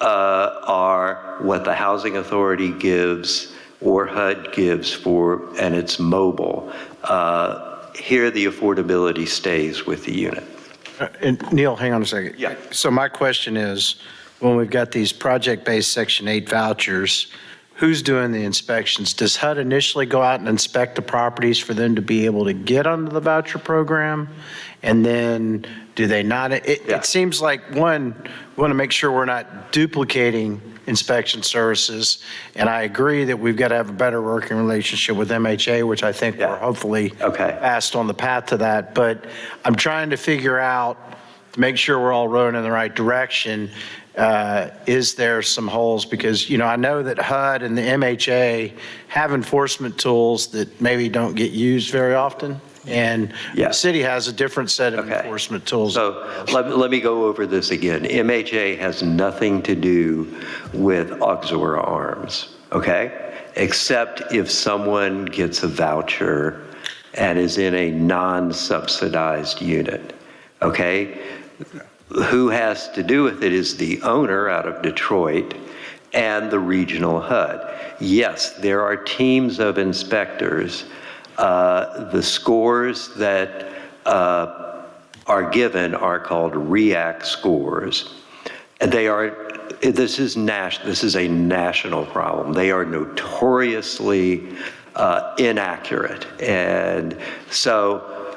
[SPEAKER 13] are what the Housing Authority gives or HUD gives for, and it's mobile. Here, the affordability stays with the unit.
[SPEAKER 10] And Neil, hang on a second.
[SPEAKER 13] Yeah.
[SPEAKER 10] So my question is, when we've got these project-based Section 8 vouchers, who's doing the inspections? Does HUD initially go out and inspect the properties for them to be able to get under the voucher program? And then do they not? It seems like, one, we want to make sure we're not duplicating inspection services. And I agree that we've got to have a better working relationship with MHA, which I think we're hopefully fast on the path to that. But I'm trying to figure out, to make sure we're all rowing in the right direction, is there some holes? Because, you know, I know that HUD and the MHA have enforcement tools that maybe don't get used very often. And the city has a different set of enforcement tools.
[SPEAKER 13] So let me go over this again. MHA has nothing to do with Exora Arms, okay? Except if someone gets a voucher and is in a non-subsidized unit, okay? Who has to do with it is the owner out of Detroit and the regional HUD. Yes, there are teams of inspectors. The scores that are given are called REACT scores. And this is a national problem. They are notoriously inaccurate. And so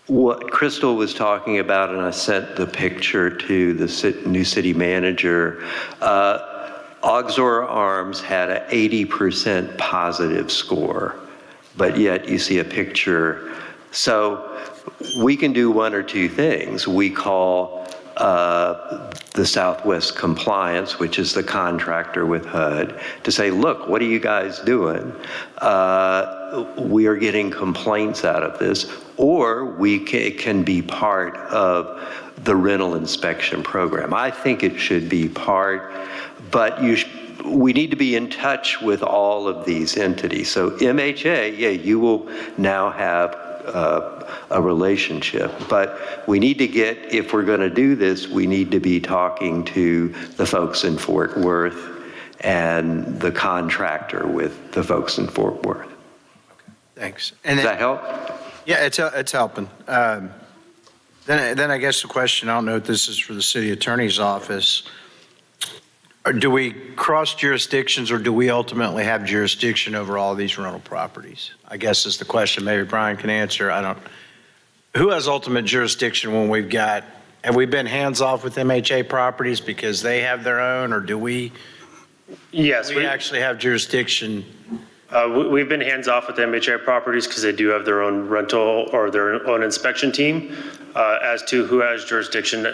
[SPEAKER 13] what Crystal was talking about, and I sent the picture to the new city manager, Exora Arms had an 80% positive score. But yet you see a picture So we can do one or two things. We call the Southwest Compliance, which is the contractor with HUD, to say, look, what are you guys doing? We are getting complaints out of this. Or we can be part of the rental inspection program. I think it should be part, but we need to be in touch with all of these entities. So MHA, yeah, you will now have a relationship, but we need to get, if we're going to do this, we need to be talking to the folks in Fort Worth and the contractor with the folks in Fort Worth.
[SPEAKER 10] Thanks.
[SPEAKER 13] Does that help?
[SPEAKER 10] Yeah, it's helping. Then I guess the question, I don't know if this is for the city attorney's office, or do we cross jurisdictions, or do we ultimately have jurisdiction over all these rental properties? I guess is the question. Maybe Brian can answer. Who has ultimate jurisdiction when have we been hands off with MHA properties because they have their own, or do we?
[SPEAKER 11] Yes,
[SPEAKER 10] we actually have jurisdiction?
[SPEAKER 11] We've been hands off with MHA properties because they do have their own rental or their own inspection team. As to who has jurisdiction,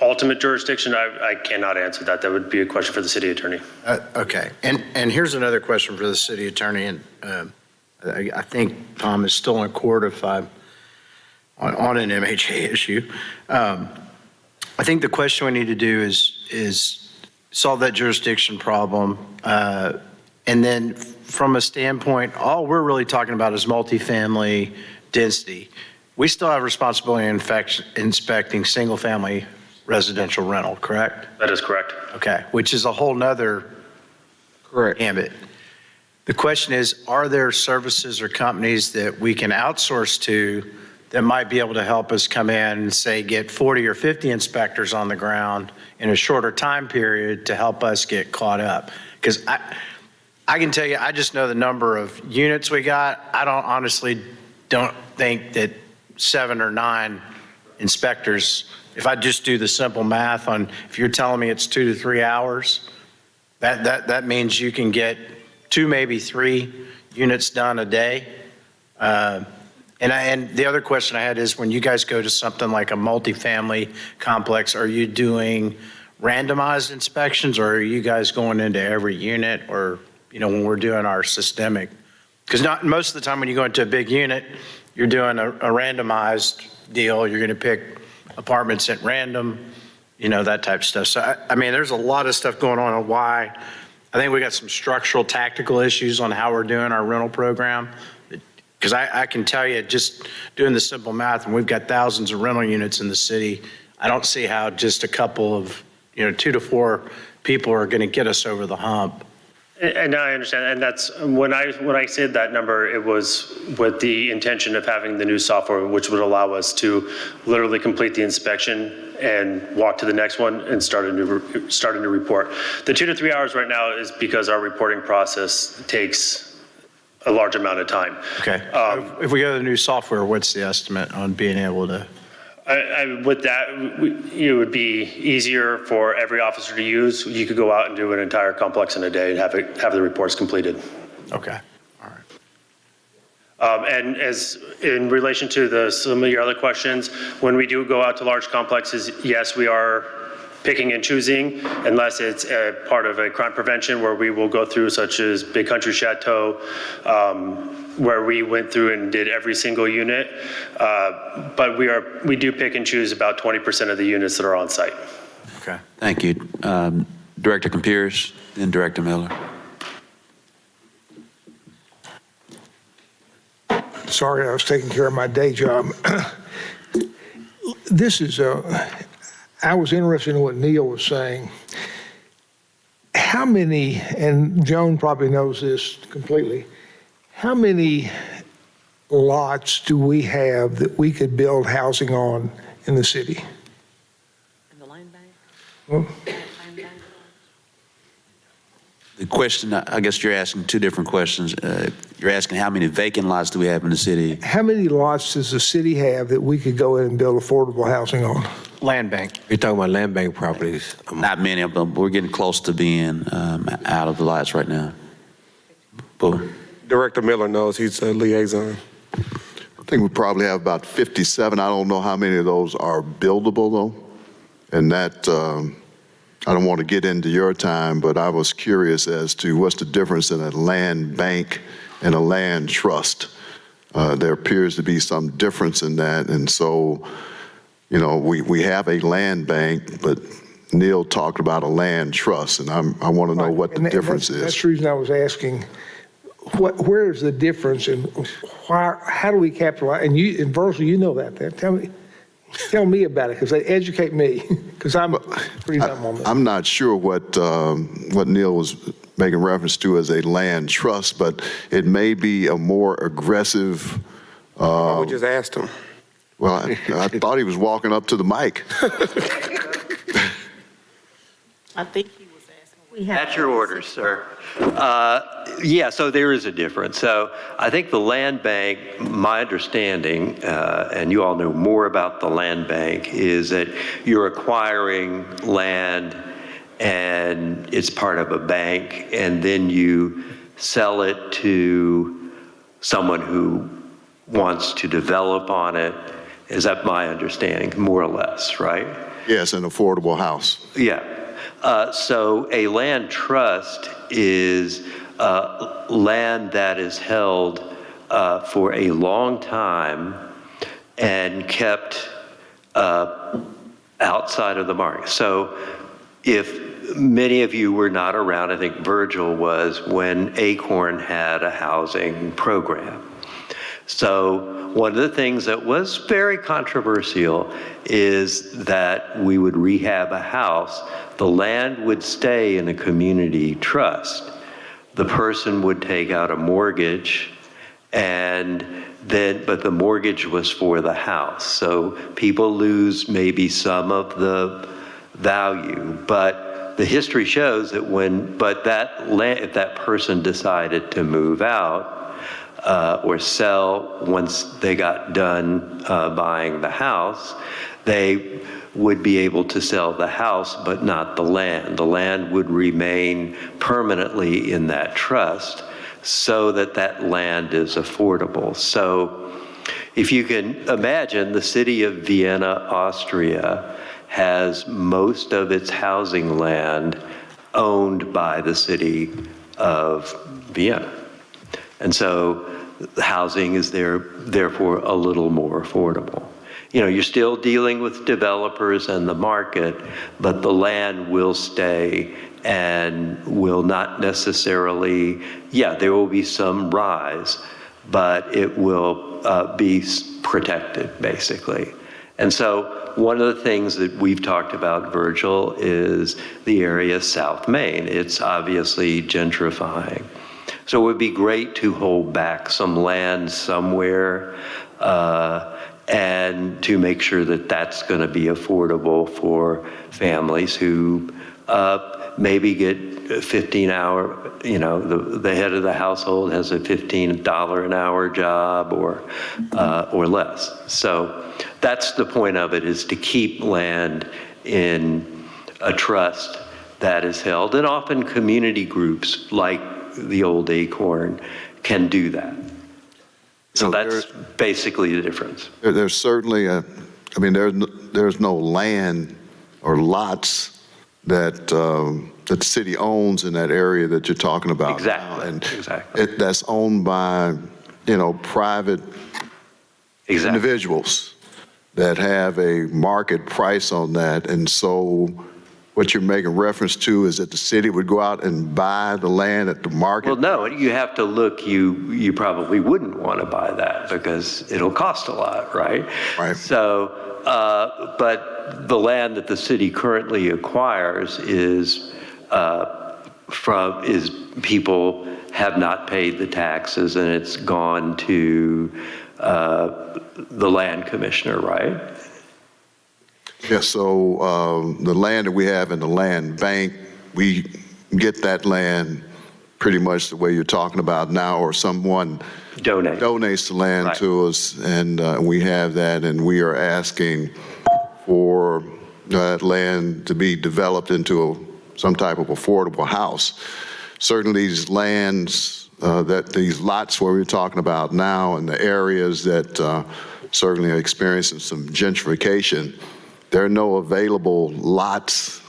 [SPEAKER 11] ultimate jurisdiction, I cannot answer that. That would be a question for the city attorney.
[SPEAKER 10] Okay. And here's another question for the city attorney. And I think Tom is still in court if I'm on an MHA issue. I think the question we need to do is solve that jurisdiction problem. And then from a standpoint, all we're really talking about is multifamily density. We still have responsibility in inspecting single-family residential rental, correct?
[SPEAKER 11] That is correct.
[SPEAKER 10] Okay, which is a whole nother gambit. The question is, are there services or companies that we can outsource to that might be able to help us come in and say get 40 or 50 inspectors on the ground in a shorter time period to help us get caught up? Because I can tell you, I just know the number of units we got. I honestly don't think that 7 or 9 inspectors, if I just do the simple math on, if you're telling me it's 2 to 3 hours, that means you can get 2, maybe 3 units done a day. And the other question I had is, when you guys go to something like a multifamily complex, are you doing randomized inspections, or are you guys going into every unit, or, when we're doing our systemic? Because most of the time when you go into a big unit, you're doing a randomized deal. You're going to pick apartments at random, that type of stuff. So, there's a lot of stuff going on why I think we got some structural, tactical issues on how we're doing our rental program. Because I can tell you, just doing the simple math, and we've got thousands of rental units in the city, I don't see how just a couple of, 2 to 4 people are going to get us over the hump.
[SPEAKER 11] And I understand, and that's, when I said that number, it was with the intention of having the new software, which would allow us to literally complete the inspection and walk to the next one and start a new report. The 2 to 3 hours right now is because our reporting process takes a large amount of time.
[SPEAKER 10] Okay. If we go to the new software, what's the estimate on being able to?
[SPEAKER 11] With that, it would be easier for every officer to use. You could go out and do an entire complex in a day and have the reports completed.
[SPEAKER 10] Okay. All right.
[SPEAKER 11] And as in relation to some of your other questions, when we do go out to large complexes, yes, we are picking and choosing, unless it's a part of a crime prevention where we will go through, such as Big Country Chateau, where we went through and did every single unit. But we do pick and choose about 20% of the units that are on site.
[SPEAKER 10] Okay.
[SPEAKER 1] Thank you. Director Compiers, then Director Miller.
[SPEAKER 7] Sorry, I was taking care of my day job. I was interested in what Neil was saying. How many, and Joan probably knows this completely, how many lots do we have that we could build housing on in the city?
[SPEAKER 2] In the land bank?
[SPEAKER 7] Well,
[SPEAKER 1] The question, I guess you're asking two different questions. You're asking how many vacant lots do we have in the city?
[SPEAKER 7] how many lots does the city have that we could go in and build affordable housing on?
[SPEAKER 10] Land bank.
[SPEAKER 8] You're talking about land bank properties.
[SPEAKER 1] Not many of them. We're getting close to being out of the lots right now. But
[SPEAKER 6] Director Miller knows, he's a liaison.
[SPEAKER 5] think we probably have about 57. I don't know how many of those are buildable, though. And that, I don't want to get into your time, but I was curious as to what's the difference in a land bank and a land trust. There appears to be some difference in that. And so, you know, we have a land bank, but Neil talked about a land trust, and I want to know what the difference is.
[SPEAKER 7] That's the reason I was asking, where is the difference and how do we capitalize? And Virgil, you know that. Tell me about it, because they educate me, because I'm pretty dumb on that.
[SPEAKER 5] I'm not sure what Neil was making reference to as a land trust, but it may be a more aggressive.
[SPEAKER 6] We just asked him.
[SPEAKER 5] Well, I thought he was walking up to the mic.
[SPEAKER 15] I think he was asking.
[SPEAKER 13] At your orders, sir. Yeah, so there is a difference. So I think the land bank, my understanding, and you all know more about the land bank, is that you're acquiring land and it's part of a bank, and then you sell it to someone who wants to develop on it. Is that my understanding, more or less, right?
[SPEAKER 5] Yes, an affordable house.
[SPEAKER 13] Yeah. So a land trust is land that is held for a long time and kept outside of the market. So if many of you were not around, I think Virgil was, when Acorn had a housing program. So one of the things that was very controversial is that we would rehab a house. The land would stay in a community trust. The person would take out a mortgage, and then, but the mortgage was for the house. So people lose maybe some of the value, but the history shows that if that person decided to move out, or sell once they got done buying the house, they would be able to sell the house but not the land. The land would remain permanently in that trust so that that land is affordable. So if you can imagine, the city of Vienna, Austria, has most of its housing land owned by the city of Vienna. And so housing is therefore a little more affordable. You know, you're still dealing with developers and the market, but the land will stay and will not necessarily, there will be some rise, but it will be protected, basically. And so one of the things that we've talked about, Virgil, is the area South Main. It's obviously gentrifying. So it would be great to hold back some land somewhere and to make sure that that's going to be affordable for families who maybe get 15-hour, you know, the head of the household has a $15 an hour job or less. So that's the point of it, is to keep land in a trust that is held. And often community groups like the old Acorn can do that. So that's basically the difference.
[SPEAKER 5] There's certainly there's no land or lots that the city owns in that area that you're talking about.
[SPEAKER 13] Exactly.
[SPEAKER 5] And
[SPEAKER 13] exactly.
[SPEAKER 5] That's owned by, private individuals that have a market price on that. And so what you're making reference to is that the city would go out and buy the land at the market?
[SPEAKER 13] Well, no, you have to look, you probably wouldn't want to buy that because it'll cost a lot, right?
[SPEAKER 5] Right.
[SPEAKER 13] So, but the land that the city currently acquires is people have not paid the taxes and it's gone to the land commissioner, right?
[SPEAKER 5] Yes, so the land that we have in the land bank, we get that land pretty much the way you're talking about now, or someone donates the land to us, and we have that, and we are asking for that land to be developed into some type of affordable house. Certainly these lands that these lots where we're talking about now and the areas that certainly are experiencing some gentrification, there are no available lots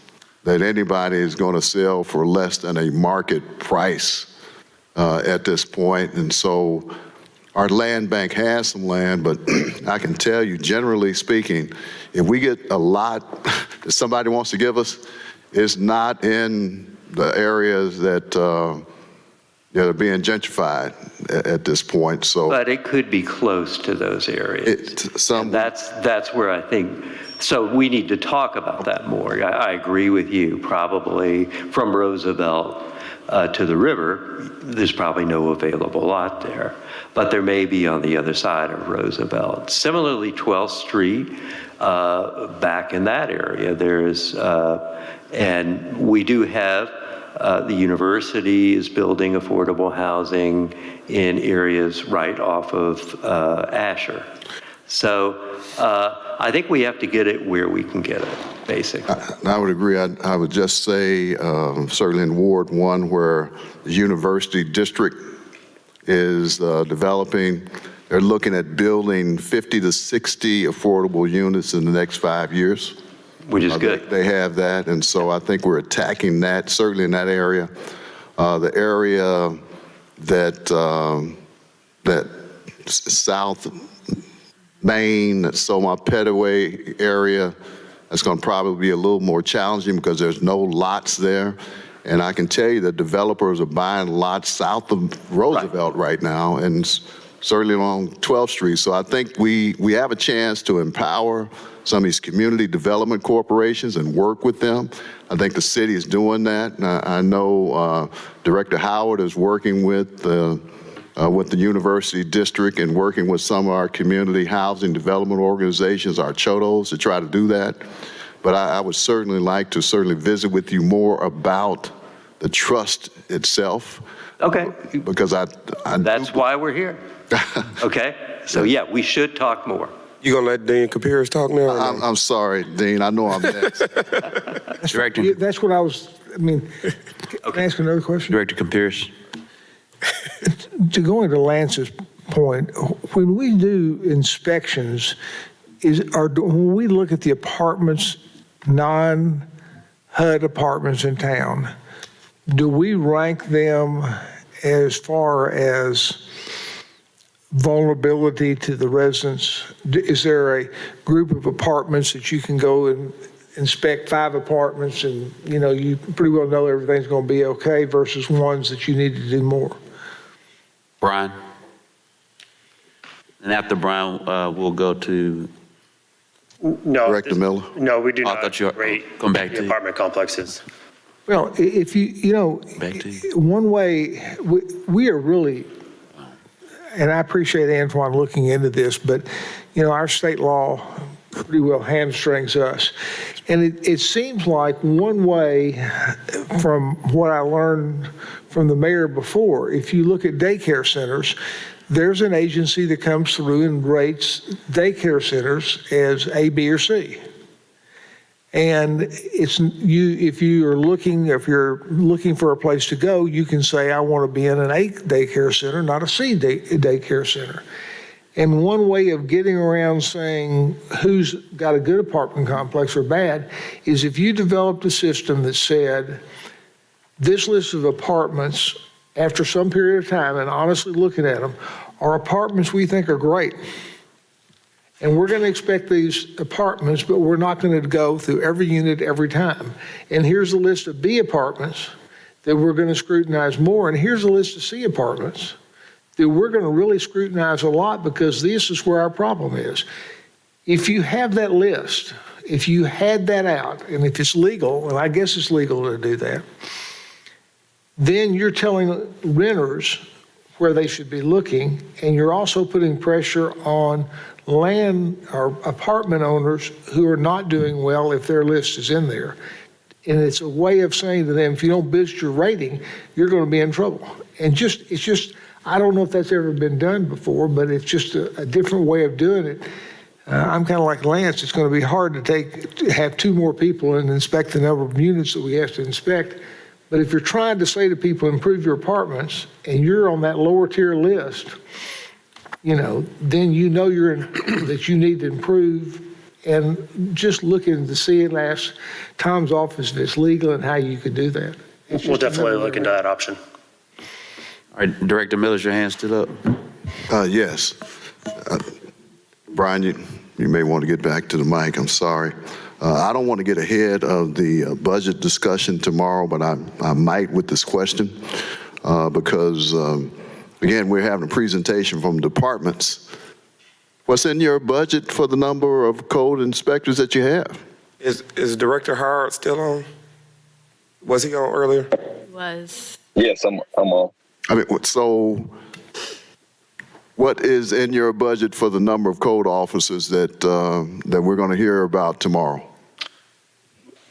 [SPEAKER 5] that anybody is going to sell for less than a market price at this point. And so our land bank has some land, but I can tell you, generally speaking, if we get a lot that somebody wants to give us, it's not in the areas that that are being gentrified at this point. So,
[SPEAKER 13] But it could be close to those areas. That's where I think, so we need to talk about that more. I agree with you, probably from Roosevelt to the river, there's probably no available lot there, but there may be on the other side of Roosevelt. Similarly, 12th Street, back in that area, there's, and we do have, the university is building affordable housing in areas right off of Asher. So I think we have to get it where we can get it, basically.
[SPEAKER 5] I would agree. I would just say, certainly in Ward 1, where the university district is developing, they're looking at building 50 to 60 affordable units in the next 5 years.
[SPEAKER 13] Which is good.
[SPEAKER 5] They have that, and so I think we're attacking that, certainly in that area. The area that, that South Main, Soma Petaway area, that's going to probably be a little more challenging because there's no lots there. And I can tell you that developers are buying lots south of Roosevelt right now, and certainly along 12th Street. So I think we have a chance to empower some of these community development corporations and work with them. I think the city is doing that. And I know Director Howard is working with the university district and working with some of our community housing development organizations, our CHOTOs, to try to do that. But I would certainly like to visit with you more about the trust itself.
[SPEAKER 13] Okay.
[SPEAKER 5] Because
[SPEAKER 13] that's why we're here. Okay? So yeah, we should talk more.
[SPEAKER 6] You gonna let Dean Capiris talk now?
[SPEAKER 5] I'm sorry, Dean. I know I'm next.
[SPEAKER 1] Director.
[SPEAKER 7] That's what I mean, can I ask another question?
[SPEAKER 1] Director Capiris.
[SPEAKER 7] To go into Lance's point, when we do inspections, when we look at the apartments, non-HUD apartments in town, do we rank them as far as vulnerability to the residents? Is there a group of apartments that you can go and inspect 5 apartments and, you pretty well know everything's going to be okay versus ones that you need to do more?
[SPEAKER 1] Brian? And after Brian, we'll go to
[SPEAKER 11] No.
[SPEAKER 5] Director Miller?
[SPEAKER 11] No, we do
[SPEAKER 1] I
[SPEAKER 11] not
[SPEAKER 1] thought you were
[SPEAKER 11] rate
[SPEAKER 1] come back to
[SPEAKER 11] the
[SPEAKER 1] you.
[SPEAKER 11] apartment complexes.
[SPEAKER 7] Well, if
[SPEAKER 1] Back to you.
[SPEAKER 7] one way, we are really, and I appreciate Antoine looking into this, but, our state law pretty well hamstrings us. And it seems like one way, from what I learned from the mayor before, if you look at daycare centers, there's an agency that comes through and rates daycare centers as A, B, or C. And if you're looking for a place to go, you can say, I want to be in an A daycare center, not a C daycare center. And one way of getting around saying who's got a good apartment complex or bad is if you developed a system that said, this list of apartments, after some period of time, and honestly looking at them, are apartments we think are great. And we're going to expect these apartments, but we're not going to go through every unit every time. And here's a list of B apartments that we're going to scrutinize more, and here's a list of C apartments that we're going to really scrutinize a lot because this is where our problem is. If you have that list, if you had that out, and if it's legal, and I guess it's legal to do that, then you're telling renters where they should be looking, and you're also putting pressure on land or apartment owners who are not doing well if their list is in there. And it's a way of saying to them, if you don't boost your rating, you're going to be in trouble. And it's just, I don't know if that's ever been done before, but it's just a different way of doing it. I'm kind of like Lance. It's going to be hard to have 2 more people and inspect the number of units that we have to inspect But if you're trying to say to people, improve your apartments, and you're on that lower tier list, then you're that you need to improve. And just looking to see and ask Tom's office if it's legal and how you could do that.
[SPEAKER 11] We'll definitely look into that option.
[SPEAKER 1] All right, Director Miller's your hand still up?
[SPEAKER 5] Yes. Brian, you may want to get back to the mic. I'm sorry. I don't want to get ahead of the budget discussion tomorrow, but I might with this question because, again, we're having a presentation from departments. What's in your budget for the number of code inspectors that you have?
[SPEAKER 6] Is Director Howard still on? Was he on earlier?
[SPEAKER 15] Was.
[SPEAKER 16] Yes, I'm on.
[SPEAKER 5] I mean, so what is in your budget for the number of code officers that we're going to hear about tomorrow?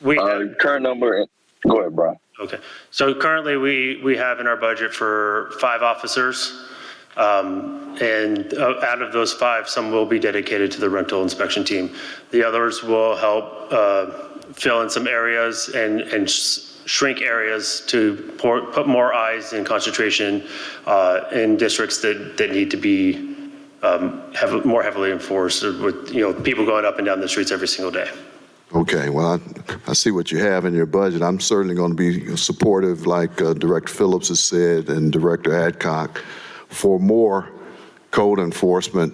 [SPEAKER 16] Current number, go ahead, Brian.
[SPEAKER 11] Okay. So currently we have in our budget for 5 officers. And out of those 5, some will be dedicated to the rental inspection team. The others will help fill in some areas and shrink areas to put more eyes and concentration in districts that need to be more heavily enforced with people going up and down the streets every single day.
[SPEAKER 5] Okay, well, I see what you have in your budget. I'm certainly going to be supportive, like Director Phillips has said, and Director Adcock, for more code enforcement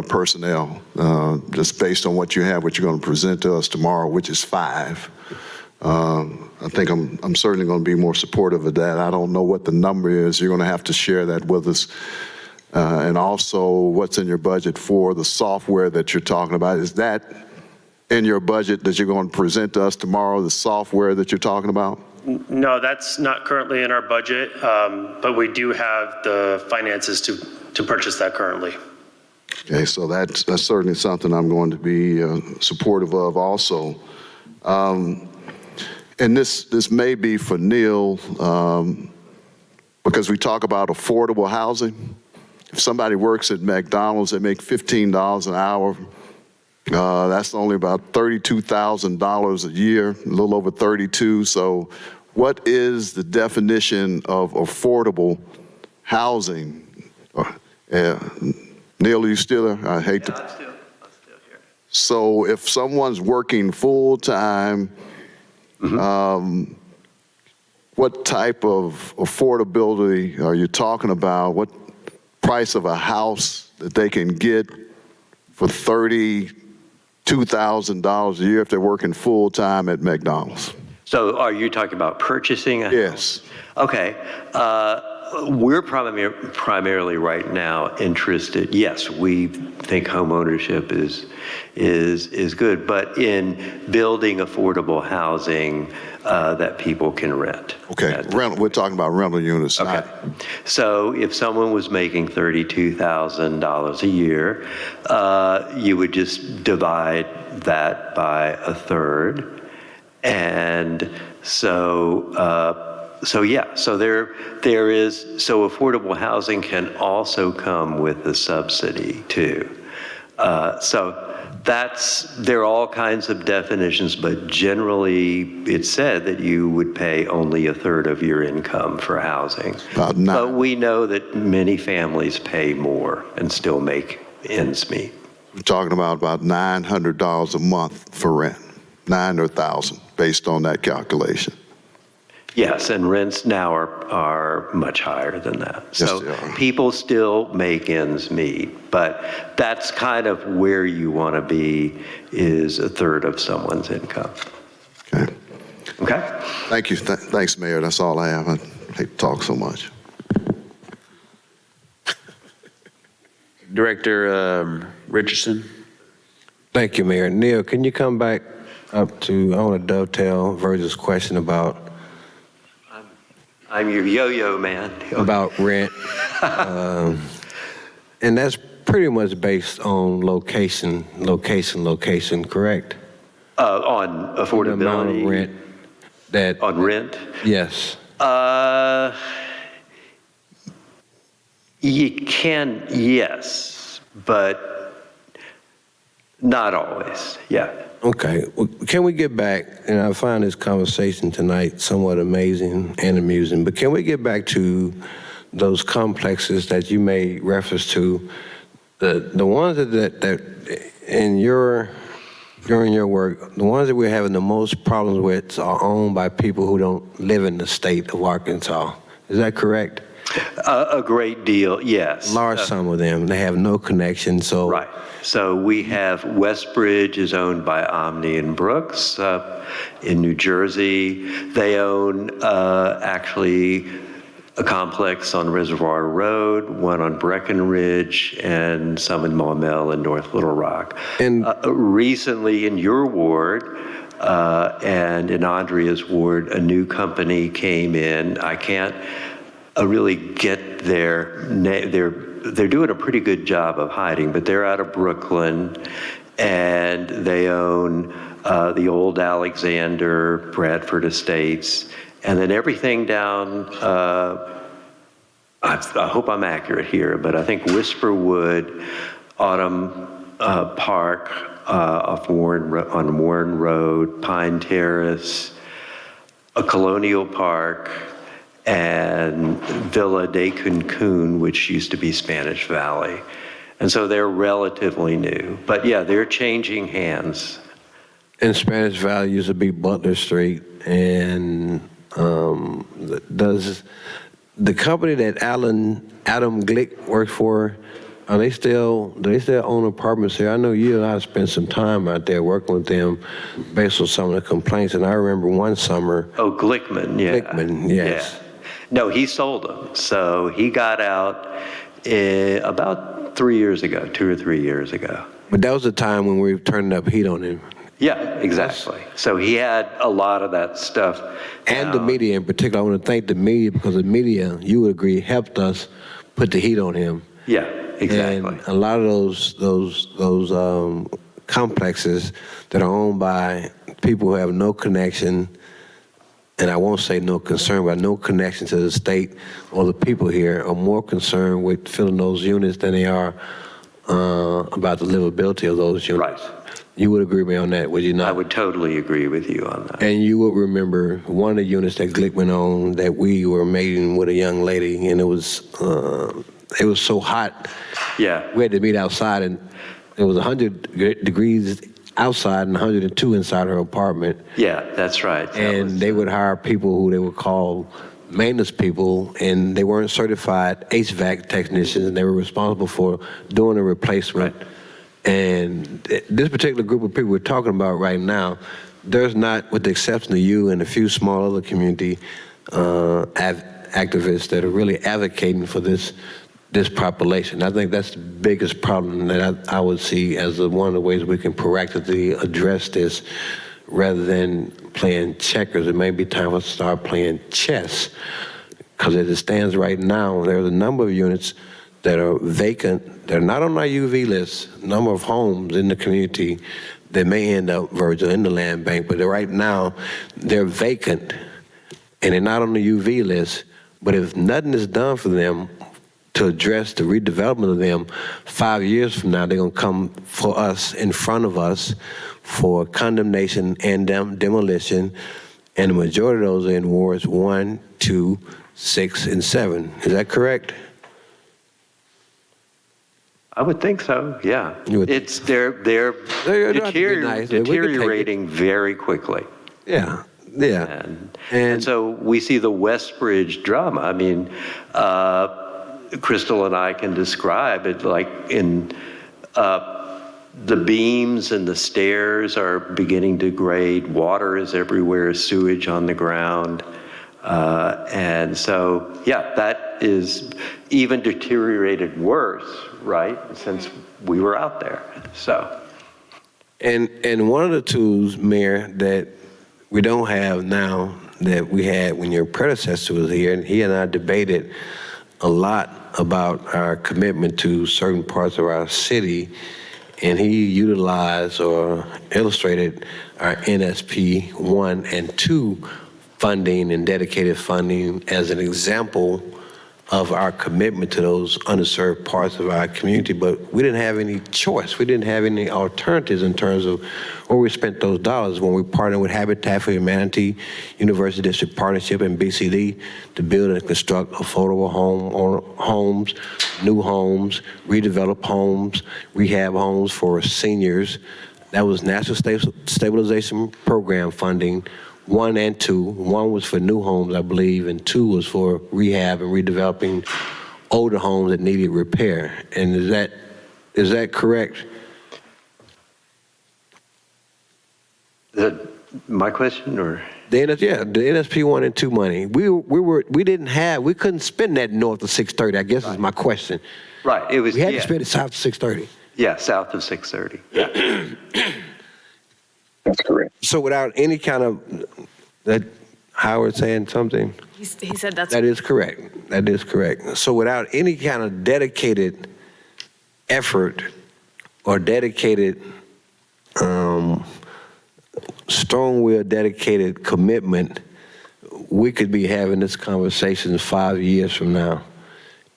[SPEAKER 5] personnel, just based on what you have, what you're going to present to us tomorrow, which is 5. I think I'm certainly going to be more supportive of that. I don't know what the number is. You're going to have to share that with us. And also what's in your budget for the software that you're talking about. Is that in your budget that you're going to present to us tomorrow, the software that you're talking about?
[SPEAKER 11] No, that's not currently in our budget, but we do have the finances to purchase that currently.
[SPEAKER 5] Okay, so that's certainly something I'm going to be supportive of also. And this may be for Neil, because we talk about affordable housing. If somebody works at McDonald's, they make $15 an hour. That's only about $32,000 a year, a little over 32. So what is the definition of affordable housing? Neil, are you still there? I hate to.
[SPEAKER 13] I'm still here.
[SPEAKER 5] So if someone's working full-time, what type of affordability are you talking about? What price of a house that they can get for $32,000 a year if they're working full-time at McDonald's?
[SPEAKER 13] So are you talking about purchasing a house?
[SPEAKER 5] Yes.
[SPEAKER 13] Okay. We're primarily right now interested, yes, we think home ownership is good, but in building affordable housing that people can rent.
[SPEAKER 5] Okay, we're talking about rental units.
[SPEAKER 13] Okay. So if someone was making $32,000 a year, you would just divide that by a third. And so affordable housing can also come with a subsidy too. There are all kinds of definitions, but generally it's said that you would pay only a third of your income for housing. But we know that many families pay more and still make ends meet.
[SPEAKER 5] We're talking about $900 a month for rent, $900 or $1,000 based on that calculation.
[SPEAKER 13] Yes, and rents now are much higher than that.
[SPEAKER 5] Yes,
[SPEAKER 13] So
[SPEAKER 5] they are.
[SPEAKER 13] people still make ends meet, but that's kind of where you want to be, is a third of someone's income.
[SPEAKER 5] Okay.
[SPEAKER 13] Okay?
[SPEAKER 5] Thank you. Thanks, Mayor. That's all I have. I hate to talk so much.
[SPEAKER 1] Director Richardson?
[SPEAKER 8] Thank you, Mayor. Neil, can you come back up to, I want to dovetail Virgil's question about
[SPEAKER 13] I'm your yo-yo man.
[SPEAKER 8] about rent. And that's pretty much based on location, correct?
[SPEAKER 13] On affordability.
[SPEAKER 8] The amount of rent that.
[SPEAKER 13] On rent?
[SPEAKER 8] Yes.
[SPEAKER 13] You can, yes, but Not always, yeah.
[SPEAKER 8] Okay, well, can we get back, and I find this conversation tonight somewhat amazing and amusing, but can we get back to those complexes that you made reference to, the ones that during your work, the ones that we're having the most problems with are owned by people who don't live in the state of Arkansas. Is that correct?
[SPEAKER 13] A great deal, yes.
[SPEAKER 8] Large some of them, they have no connection, so.
[SPEAKER 13] Right. So we have Westbridge is owned by Omni and Brooks in New Jersey. They own actually a complex on Reservoir Road, one on Breckenridge, and some in Maumelle and North Little Rock.
[SPEAKER 8] And
[SPEAKER 13] recently in your ward and in Andrea's ward, a new company came in. I can't really get they're doing a pretty good job of hiding, but they're out of Brooklyn, and they own the old Alexander, Bradford Estates, and then everything down, I hope I'm accurate here, but I think Whisperwood, Autumn Park on Warren Road, Pine Terrace, a Colonial Park, and Villa de Cancun, which used to be Spanish Valley. And so they're relatively new. But yeah, they're changing hands.
[SPEAKER 8] And Spanish Valley used to be Butler Street, and does the company that Adam Glick works for, do they still own apartments here? I know you and I spent some time out there working with them based on some of the complaints, and I remember one summer.
[SPEAKER 13] Oh, Glickman, yeah.
[SPEAKER 8] Glickman, yes.
[SPEAKER 13] Yeah. No, he sold them. So he got out about 3 years ago, 2 or 3 years ago.
[SPEAKER 8] But that was the time when we were turning up heat on him.
[SPEAKER 13] Yeah, exactly. So he had a lot of that stuff.
[SPEAKER 8] And the media in particular. I want to thank the media, because the media, you would agree, helped us put the heat on him.
[SPEAKER 13] Yeah, exactly.
[SPEAKER 8] And a lot of those complexes that are owned by people who have no connection, and I won't say no concern, but no connection to the state or the people here, are more concerned with filling those units than they are about the livability of those units.
[SPEAKER 13] Right.
[SPEAKER 8] You would agree with me on that, would you not?
[SPEAKER 13] I would totally agree with you on that.
[SPEAKER 8] And you would remember one of the units that Glickman owned that we were mating with a young lady, and it was so hot.
[SPEAKER 13] Yeah.
[SPEAKER 8] We had to meet outside, and it was 100 degrees outside and 102 inside her apartment.
[SPEAKER 13] Yeah, that's right.
[SPEAKER 8] And they would hire people who they would call maintenance people, and they weren't certified HVAC technicians, and they were responsible for doing a replacement. Right. And this particular group of people we're talking about right now, there's not, with the exception of you and a few small other community activists that are really advocating for this population. I think that's the biggest problem that I would see as one of the ways we can proactively address this, rather than playing checkers. It may be time for us to start playing chess, because as it stands right now, there's a number of units that are vacant, they're not on our UV list, number of homes in the community that may end up, Virgil, in the land bank, but right now, they're vacant, and they're not on the UV list. But if nothing is done for them to address the redevelopment of them, 5 years from now, they're gonna come for us, in front of us, for condemnation and demolition, and the majority of those are in wards 1, 2, 6, and 7. Is that correct?
[SPEAKER 13] I would think so, yeah. They're deteriorating very quickly.
[SPEAKER 8] Yeah, yeah.
[SPEAKER 13] And so we see the Westbridge drama. I mean, Crystal and I can describe it like in the beams and the stairs are beginning to degrade. Water is everywhere, sewage on the ground. And so, yeah, that is even deteriorated worse, right, since we were out there, so.
[SPEAKER 8] And one of the tools, Mayor, that we don't have now that we had when your predecessor was here, and he and I debated a lot about our commitment to certain parts of our city, and he utilized or illustrated our NSP 1 and 2 funding and dedicated funding as an example of our commitment to those underserved parts of our community, but we didn't have any choice. We didn't have any alternatives in terms of where we spent those dollars when we partnered with Habitat for Humanity, University District Partnership, and BCD to build and construct affordable homes, new homes, redevelop homes, rehab homes for seniors. That was National Stabilization Program funding, 1 and 2. 1 was for new homes, I believe, and 2 was for rehab and redeveloping older homes that needed repair. And is that correct?
[SPEAKER 13] Is that my question, or?
[SPEAKER 8] The NSP 1 and 2 money. We couldn't spend that north of 630, I guess is my question.
[SPEAKER 13] Right, it was,
[SPEAKER 8] We had to spend it south of 630.
[SPEAKER 13] Yeah, south of 630. Yeah.
[SPEAKER 16] That's correct.
[SPEAKER 8] So without any kind of, that Howard saying something?
[SPEAKER 4] He said that's.
[SPEAKER 8] That is correct. That is correct. So without any kind of dedicated effort or dedicated, strong-willed, dedicated commitment, we could be having this conversation 5 years from now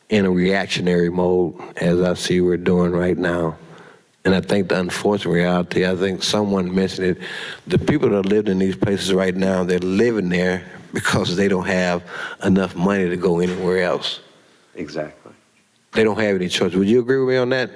[SPEAKER 8] in a reactionary mode, as I see we're doing right now. And I think the unfortunate reality, I think someone mentioned it, the people that live in these places right now, they're living there because they don't have enough money to go anywhere else.
[SPEAKER 13] Exactly.
[SPEAKER 8] They don't have any choice. Would you agree with me on that?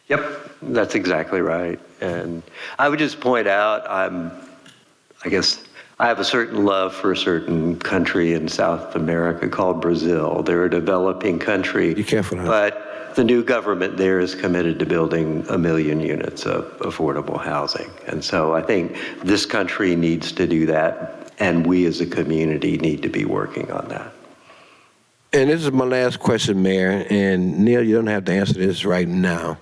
[SPEAKER 13] Yep, that's exactly right. And I would just point out, I guess I have a certain love for a certain country in South America called Brazil. They're a developing country.
[SPEAKER 8] Be careful now.
[SPEAKER 13] But the new government there is committed to building 1 million units of affordable housing. And so I think this country needs to do that, and we as a community need to be working on that.
[SPEAKER 8] And this is my last question, Mayor, and Neil, you don't have to answer this right now,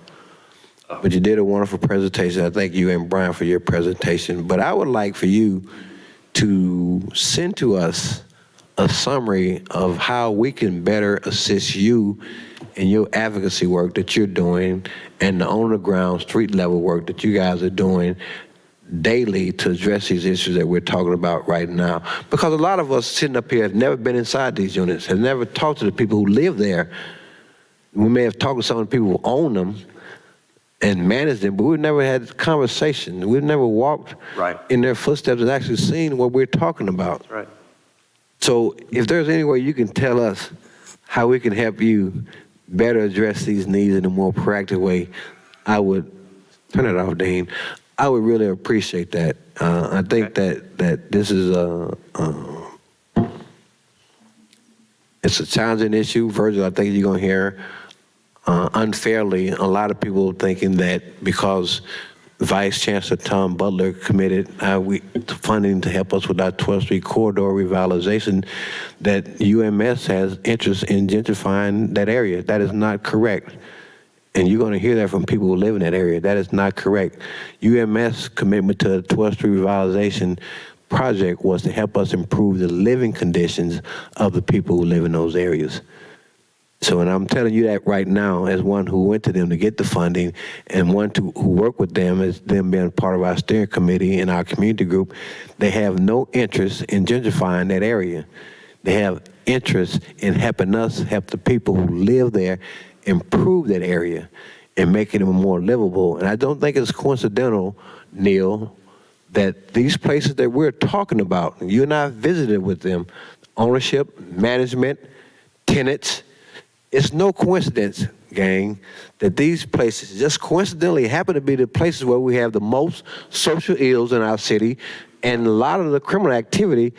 [SPEAKER 8] but you did a wonderful presentation. I thank you and Brian for your presentation, but I would like for you to send to us a summary of how we can better assist you in your advocacy work that you're doing and the on-the-ground, street-level work that you guys are doing daily to address these issues that we're talking about right now. Because a lot of us sitting up here have never been inside these units, have never talked to the people who live there. We may have talked to some of the people who own them and manage them, but we've never had conversations. We've never walked in their footsteps and actually seen what we're talking about.
[SPEAKER 13] Right.
[SPEAKER 8] So if there's any way you can tell us how we can help you better address these needs in a more proactive way, I would, turn it off, Dean, I would really appreciate that. I think that this is it's a challenging issue. Virgil, I think you're going to hear unfairly a lot of people thinking that because Vice Chancellor Tom Butler committed funding to help us with our 12th Street corridor revitalization, that UMS has interest in gentrifying that area. That is not correct. And you're going to hear that from people who live in that area. That is not correct. UMS commitment to the 12th Street revitalization project was to help us improve the living conditions of the people who live in those areas. So, and I'm telling you that right now as one who went to them to get the funding and one who worked with them as them being part of our steering committee and our community group, they have no interest in gentrifying that area. They have interest in helping us help the people who live there improve that area and making it more livable. And I don't think it's coincidental, Neil, that these places that we're talking about, you and I visited with them, ownership, management, tenants, it's no coincidence, gang, that these places just coincidentally happen to be the places where we have the most social ills in our city and a lot of the criminal activity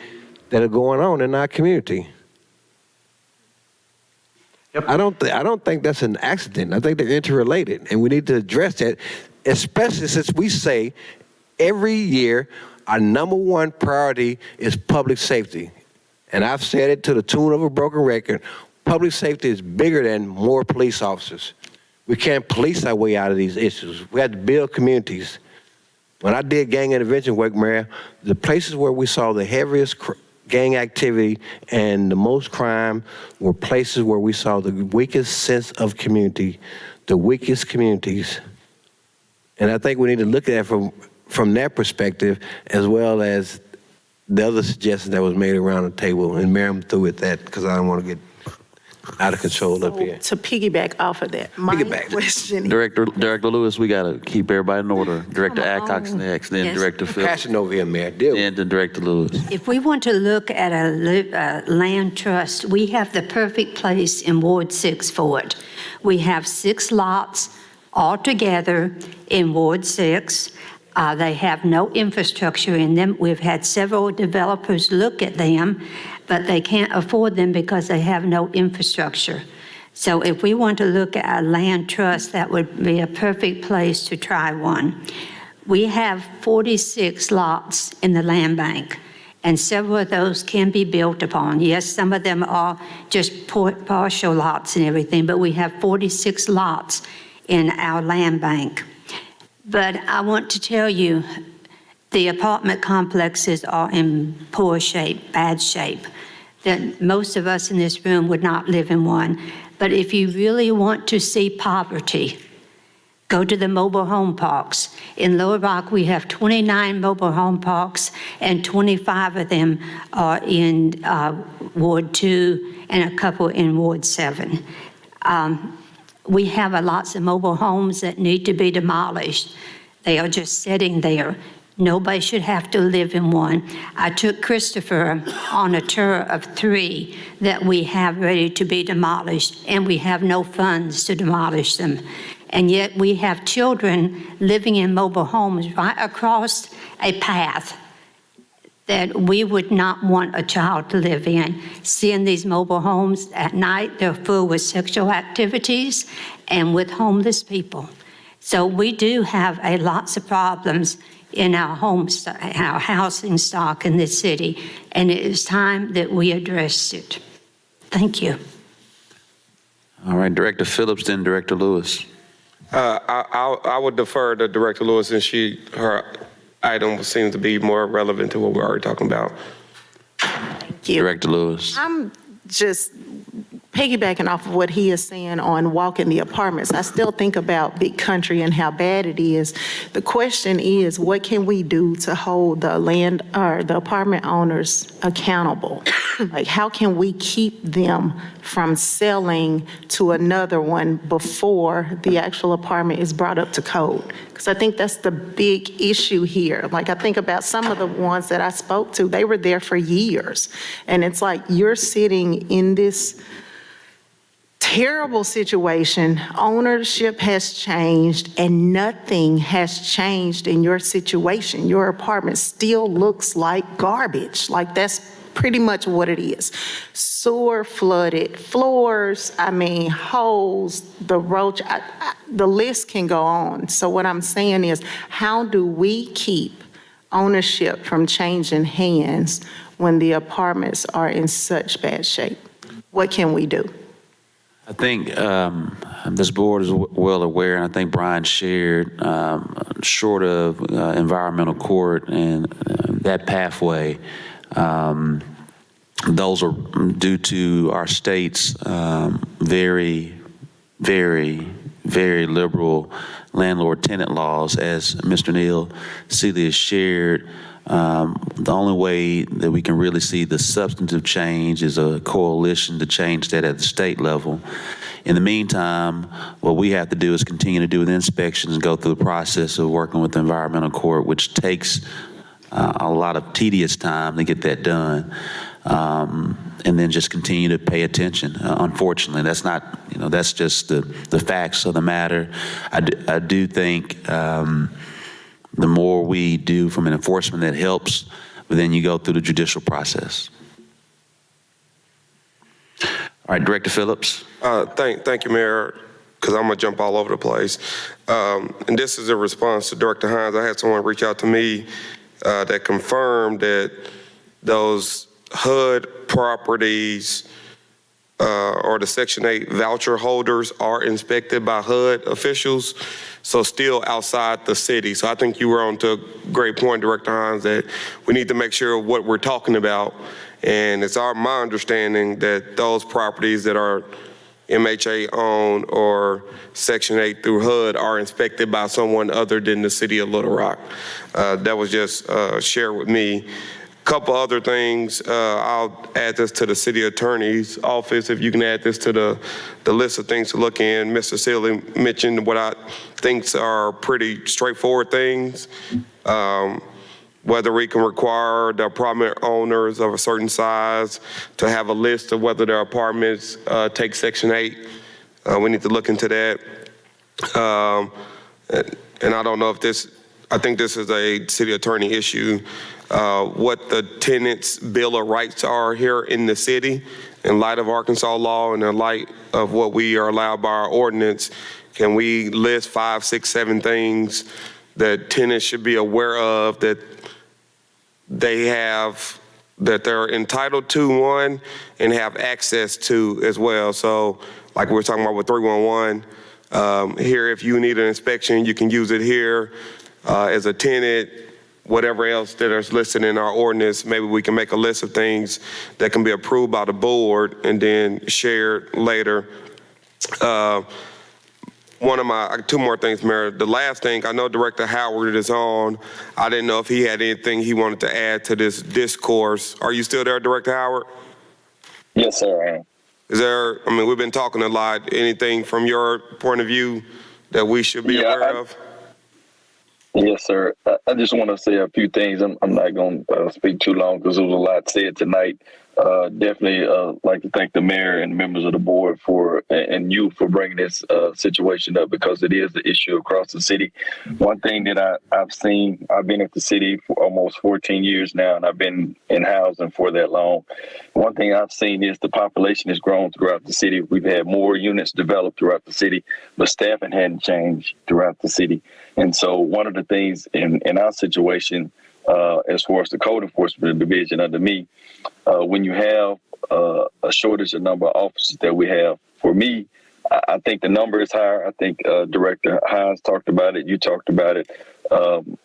[SPEAKER 8] that are going on in our community. Yep. I don't think that's an accident. I think they're interrelated, and we need to address that, especially since we say every year our number one priority is public safety. And I've said it to the tune of a broken record. Public safety is bigger than more police officers. We can't police our way out of these issues. We have to build communities. When I did gang intervention work, Mayor, the places where we saw the heaviest gang activity and the most crime were places where we saw the weakest sense of community, the weakest communities. And I think we need to look at it from that perspective as well as the other suggestions that was made around the table. And Mayor, I'm through with that because I don't want to get out of control up here.
[SPEAKER 15] To piggyback off of that, my
[SPEAKER 8] Piggyback.
[SPEAKER 15] question,
[SPEAKER 1] Director Lewis, we got to keep everybody in order. Director Adcox next, then
[SPEAKER 12] Yes.
[SPEAKER 1] Director Phillips,
[SPEAKER 8] Passion over here, Mayor. Deal with it.
[SPEAKER 1] and then Director Lewis.
[SPEAKER 12] If we want to look at a land trust, we have the perfect place in Ward 6 for it. We have 6 lots altogether in Ward 6. They have no infrastructure in them. We've had several developers look at them, but they can't afford them because they have no infrastructure. So if we want to look at a land trust, that would be a perfect place to try one. We have 46 lots in the land bank, and several of those can be built upon. Yes, some of them are just partial lots and everything, but we have 46 lots in our land bank. But I want to tell you, the apartment complexes are in poor shape, bad shape, that most of us in this room would not live in one. But if you really want to see poverty, go to the mobile home parks. In Little Rock, we have 29 mobile home parks, and 25 of them are in Ward 2 and a couple in Ward 7. We have lots of mobile homes that need to be demolished. They are just sitting there. Nobody should have to live in one. I took Christopher on a tour of 3 that we have ready to be demolished, and we have no funds to demolish them. And yet we have children living in mobile homes right across a path that we would not want a child to live in. Seeing these mobile homes at night, they're full with sexual activities and with homeless people. So we do have lots of problems in our our housing stock in this city, and it is time that we address it. Thank you.
[SPEAKER 1] All right, Director Phillips, then Director Lewis.
[SPEAKER 6] I would defer to Director Lewis, since her item seems to be more relevant to what we're already talking about.
[SPEAKER 15] thank you.
[SPEAKER 1] Director Lewis.
[SPEAKER 15] I'm just piggybacking off of what he is saying on walking the apartments. I still think about Big Country and how bad it is. The question is, what can we do to hold the land or the apartment owners accountable? Like, how can we keep them from selling to another one before the actual apartment is brought up to code? Because I think that's the big issue here. Like, I think about some of the ones that I spoke to, they were there for years. And it's like, you're sitting in this terrible situation. Ownership has changed and nothing has changed in your situation. Your apartment still looks like garbage. Like, that's pretty much what it is. Sewer flooded, floors, holes, the roach, the list can go on. So what I'm saying is, how do we keep ownership from changing hands when the apartments are in such bad shape? What can we do?
[SPEAKER 1] I think this board is well aware, and I think Brian shared, short of environmental court and that pathway, those are due to our state's very, very, very liberal landlord-tenant laws. As Mr. Neal Seeley has shared, the only way that we can really see the substantive change is a coalition to change that at the state level. In the meantime, what we have to do is continue to do the inspections and go through the process of working with the environmental court, which takes a lot of tedious time to get that done. And then just continue to pay attention. Unfortunately, that's not, that's just the facts of the matter. I do think the more we do from an enforcement, that helps, but then you go through the judicial process. All right, Director Phillips.
[SPEAKER 6] Thank you, Mayor, because I'm going to jump all over the place. And this is a response to Director Hines. I had someone reach out to me that confirmed that those HUD properties or the Section 8 voucher holders are inspected by HUD officials, so still outside the city. So I think you were on to a great point, Director Hines, that we need to make sure what we're talking about. And it's my understanding that those properties that are MHA owned or Section 8 through HUD are inspected by someone other than the city of Little Rock. That was just shared with me. Couple other things, I'll add this to the city attorney's office. If you can add this to the list of things to look in. Mr. Sealy mentioned what I think are pretty straightforward things. Whether we can require the apartment owners of a certain size to have a list of whether their apartments take Section 8. We need to look into that. And I don't know if I think this is a city attorney issue, what the tenants' bill of rights are here in the city in light of Arkansas law and in light of what we are allowed by our ordinance. Can we list 5, 6, 7 things that tenants should be aware of that they're entitled to, one, and have access to as well? So like we were talking about with 311, here, if you need an inspection, you can use it here. As a tenant, whatever else that is listed in our ordinance, maybe we can make a list of things that can be approved by the board and then shared later. Two more things, Mayor. The last thing, I know Director Howard is on. I didn't know if he had anything he wanted to add to this discourse. Are you still there, Director Howard?
[SPEAKER 16] Yes, sir, I am.
[SPEAKER 6] We've been talking a lot. Anything from your point of view that we should be aware of?
[SPEAKER 16] Yes, sir. I just want to say a few things. I'm not going to speak too long because there was a lot said tonight. Definitely like to thank the mayor and members of the board and you for bringing this situation up, because it is the issue across the city. One thing that I've seen, I've been at the city for almost 14 years now, and I've been in housing for that long. One thing I've seen is the population has grown throughout the city. We've had more units developed throughout the city, but staffing hadn't changed throughout the city. And so one of the things in our situation, as far as the code enforcement division under me, when you have a shortage of number of officers that we have, for me, I think the number is higher. I think Director Hines talked about it. You talked about it.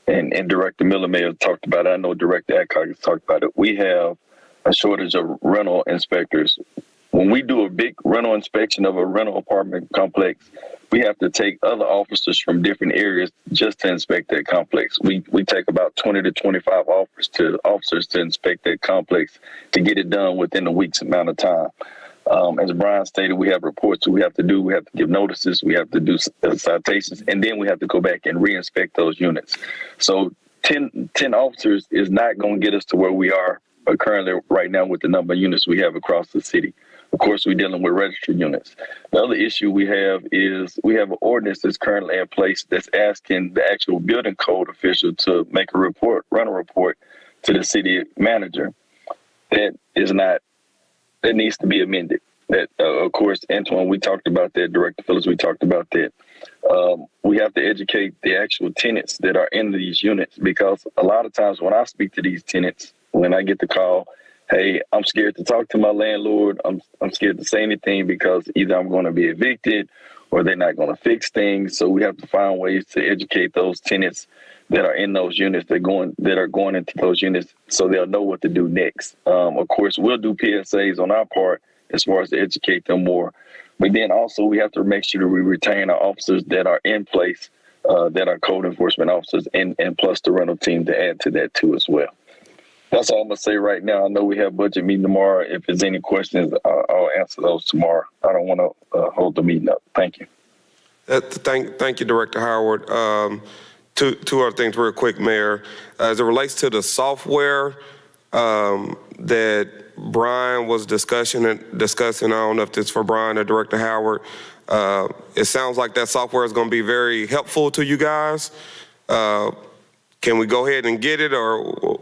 [SPEAKER 16] And Director Miller may have talked about it. I know Director Adcock has talked about it. We have a shortage of rental inspectors. When we do a big rental inspection of a rental apartment complex, we have to take other officers from different areas just to inspect that complex. We take about 20 to 25 officers to inspect that complex to get it done within a week's amount of time. As Brian stated, we have reports we have to do. We have to give notices. We have to do citations, and then we have to go back and re-inspect those units. So 10 officers is not going to get us to where we are currently right now with the number of units we have across the city. Of course, we're dealing with registered units. The other issue we have is we have an ordinance that's currently in place that's asking the actual building code official to make a report, run a report to the city manager. That needs to be amended. That, of course, Antoine, we talked about that. Director Phillips, we talked about that. We have to educate the actual tenants that are in these units, because a lot of times when I speak to these tenants, when I get the call, hey, I'm scared to talk to my landlord. I'm scared to say anything because either I'm going to be evicted or they're not going to fix things. So we have to find ways to educate those tenants that are in those units, that are going into those units, so they'll know what to do next. Of course, we'll do PSAs on our part as far as to educate them more. But then also we have to make sure that we retain our officers that are in place, that are code enforcement officers, and plus the rental team to add to that too as well. That's all I'm going to say right now. I know we have budget meeting tomorrow. If there's any questions, I'll answer those tomorrow. I don't want to hold the meeting up. Thank you.
[SPEAKER 6] Thank you, Director Howard. Two other things real quick, Mayor. As it relates to the software that Brian was discussing, I don't know if it's for Brian or Director Howard. It sounds like that software is going to be very helpful to you guys. Can we go ahead and get it, or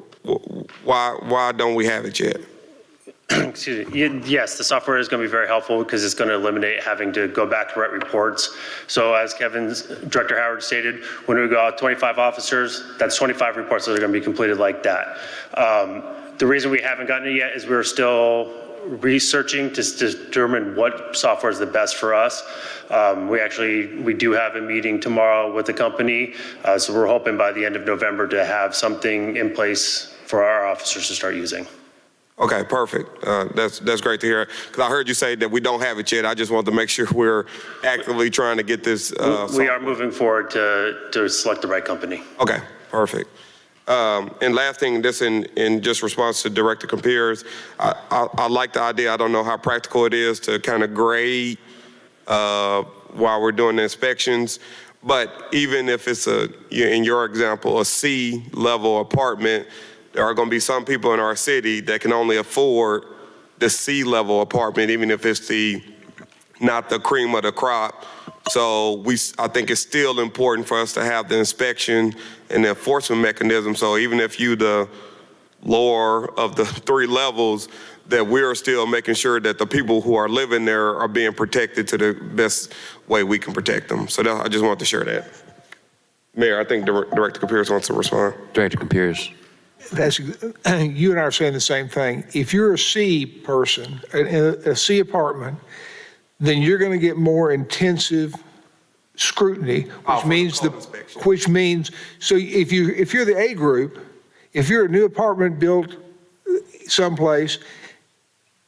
[SPEAKER 6] why don't we have it yet?
[SPEAKER 11] Excuse me. Yes, the software is going to be very helpful because it's going to eliminate having to go back to write reports. So as Director Howard stated, when we go out 25 officers, that's 25 reports that are going to be completed like that. The reason we haven't gotten it yet is we're still researching to determine what software is the best for us. We do have a meeting tomorrow with the company, so we're hoping by the end of November to have something in place for our officers to start using.
[SPEAKER 6] Okay, perfect. That's great to hear. Because I heard you say that we don't have it yet. I just wanted to make sure we're actively trying to get this.
[SPEAKER 11] We are moving forward to select the right company.
[SPEAKER 6] Okay, perfect. And last thing, this in just response to Director Compeers, I like the idea. I don't know how practical it is to kind of grade while we're doing the inspections. But even if it's in your example, a C level apartment, there are going to be some people in our city that can only afford the C level apartment, even if it's not the cream of the crop. So I think it's still important for us to have the inspection and the enforcement mechanism. So even if you the lower of the 3 levels, that we're still making sure that the people who are living there are being protected to the best way we can protect them. So I just wanted to share that. Mayor, I think Director Compeers wants to respond.
[SPEAKER 1] Director Compeers.
[SPEAKER 7] You and I are saying the same thing. If you're a C person, a C apartment, then you're going to get more intensive scrutiny, which means, so if you're the A group, if you're a new apartment built someplace,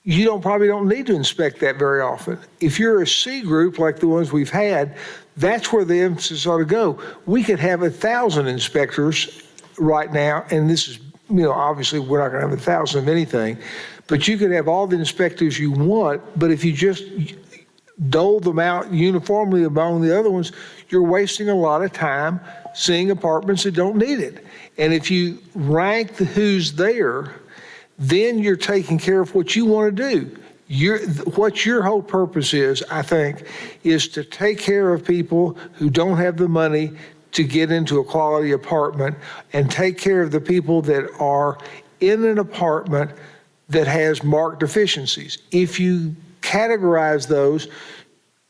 [SPEAKER 7] you probably don't need to inspect that very often. If you're a C group, like the ones we've had, that's where the emphasis ought to go. We could have 1,000 inspectors right now, and this is, obviously we're not going to have 1,000 of anything, but you could have all the inspectors you want, but if you just dole them out uniformly among the other ones, you're wasting a lot of time seeing apartments that don't need it. And if you rank who's there, then you're taking care of what you want to do. What your whole purpose is, I think, is to take care of people who don't have the money to get into a quality apartment and take care of the people that are in an apartment that has marked deficiencies. If you categorize those,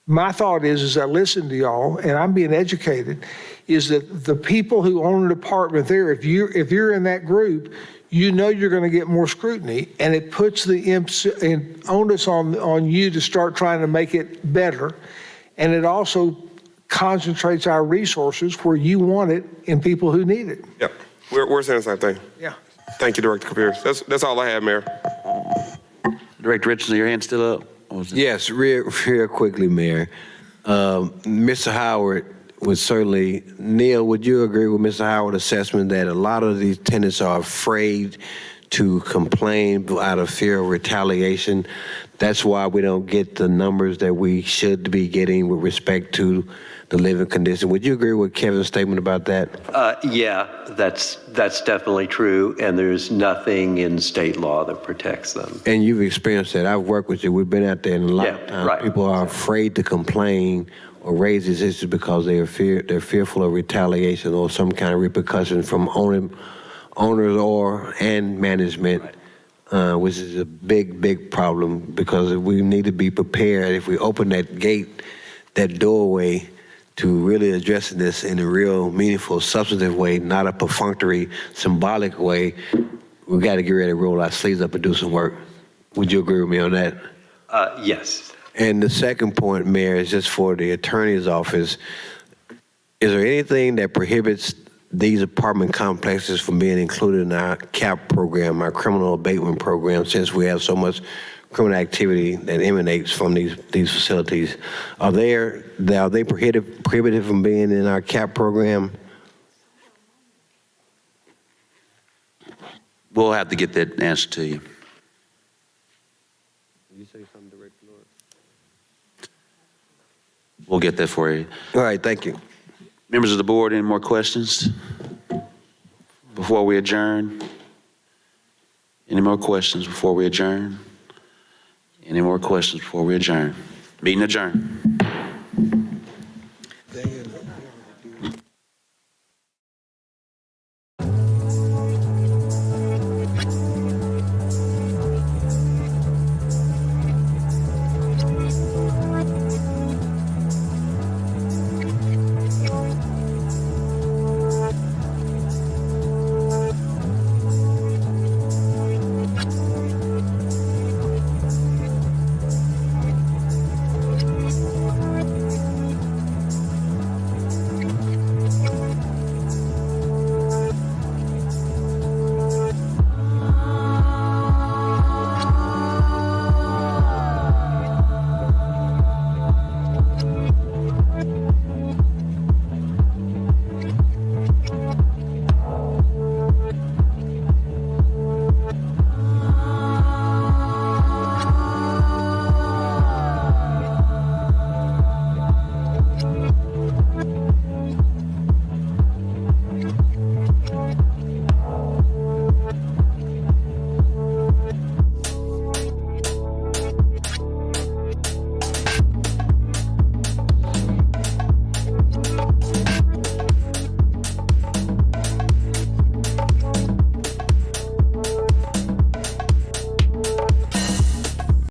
[SPEAKER 7] my thought is, as I listen to y'all, and I'm being educated, is that the people who own an apartment there, if you're in that group, you're going to get more scrutiny, and it puts the onus on you to start trying to make it better, and it also concentrates our resources where you want it in people who need it.
[SPEAKER 6] Yep, we're saying the same thing.
[SPEAKER 7] Yeah.
[SPEAKER 6] Thank you, Director Compeers. That's all I have, Mayor.
[SPEAKER 1] Director Richardson, your hand still up?
[SPEAKER 8] Yes, real quickly, Mayor. Mr. Howard would certainly, Neil, would you agree with Mr. Howard's assessment that a lot of these tenants are afraid to complain out of fear of retaliation? That's why we don't get the numbers that we should be getting with respect to the living condition. Would you agree with Kevin's statement about that?
[SPEAKER 13] Yeah, that's definitely true, and there's nothing in state law that protects them.
[SPEAKER 8] And you've experienced that. I've worked with you. We've been out there, and a lot of times
[SPEAKER 13] right.
[SPEAKER 8] people are afraid to complain or raise these issues because they're fearful of retaliation or some kind of repercussion from owners and management, which is a big problem, because we need to be prepared if we open that gate, that doorway, to really addressing this in a real, meaningful, substantive way, not a perfunctory, symbolic way. We got to get ready to roll our sleeves up and do some work. Would you agree with me on that?
[SPEAKER 13] Yes.
[SPEAKER 8] And the second point, Mayor, is just for the attorney's office. Is there anything that prohibits these apartment complexes from being included in our CAP program, our criminal abatement program, since we have so much criminal activity that emanates from these facilities? Are they prohibited from being in our CAP program?
[SPEAKER 1] We'll have to get that answer to you.
[SPEAKER 8] Did you say something, Director Lord?
[SPEAKER 1] We'll get that for you.
[SPEAKER 8] All right, thank you.
[SPEAKER 1] Members of the board, any more questions before we adjourn? Any more questions before we adjourn? Any more questions before we adjourn? Meeting adjourned.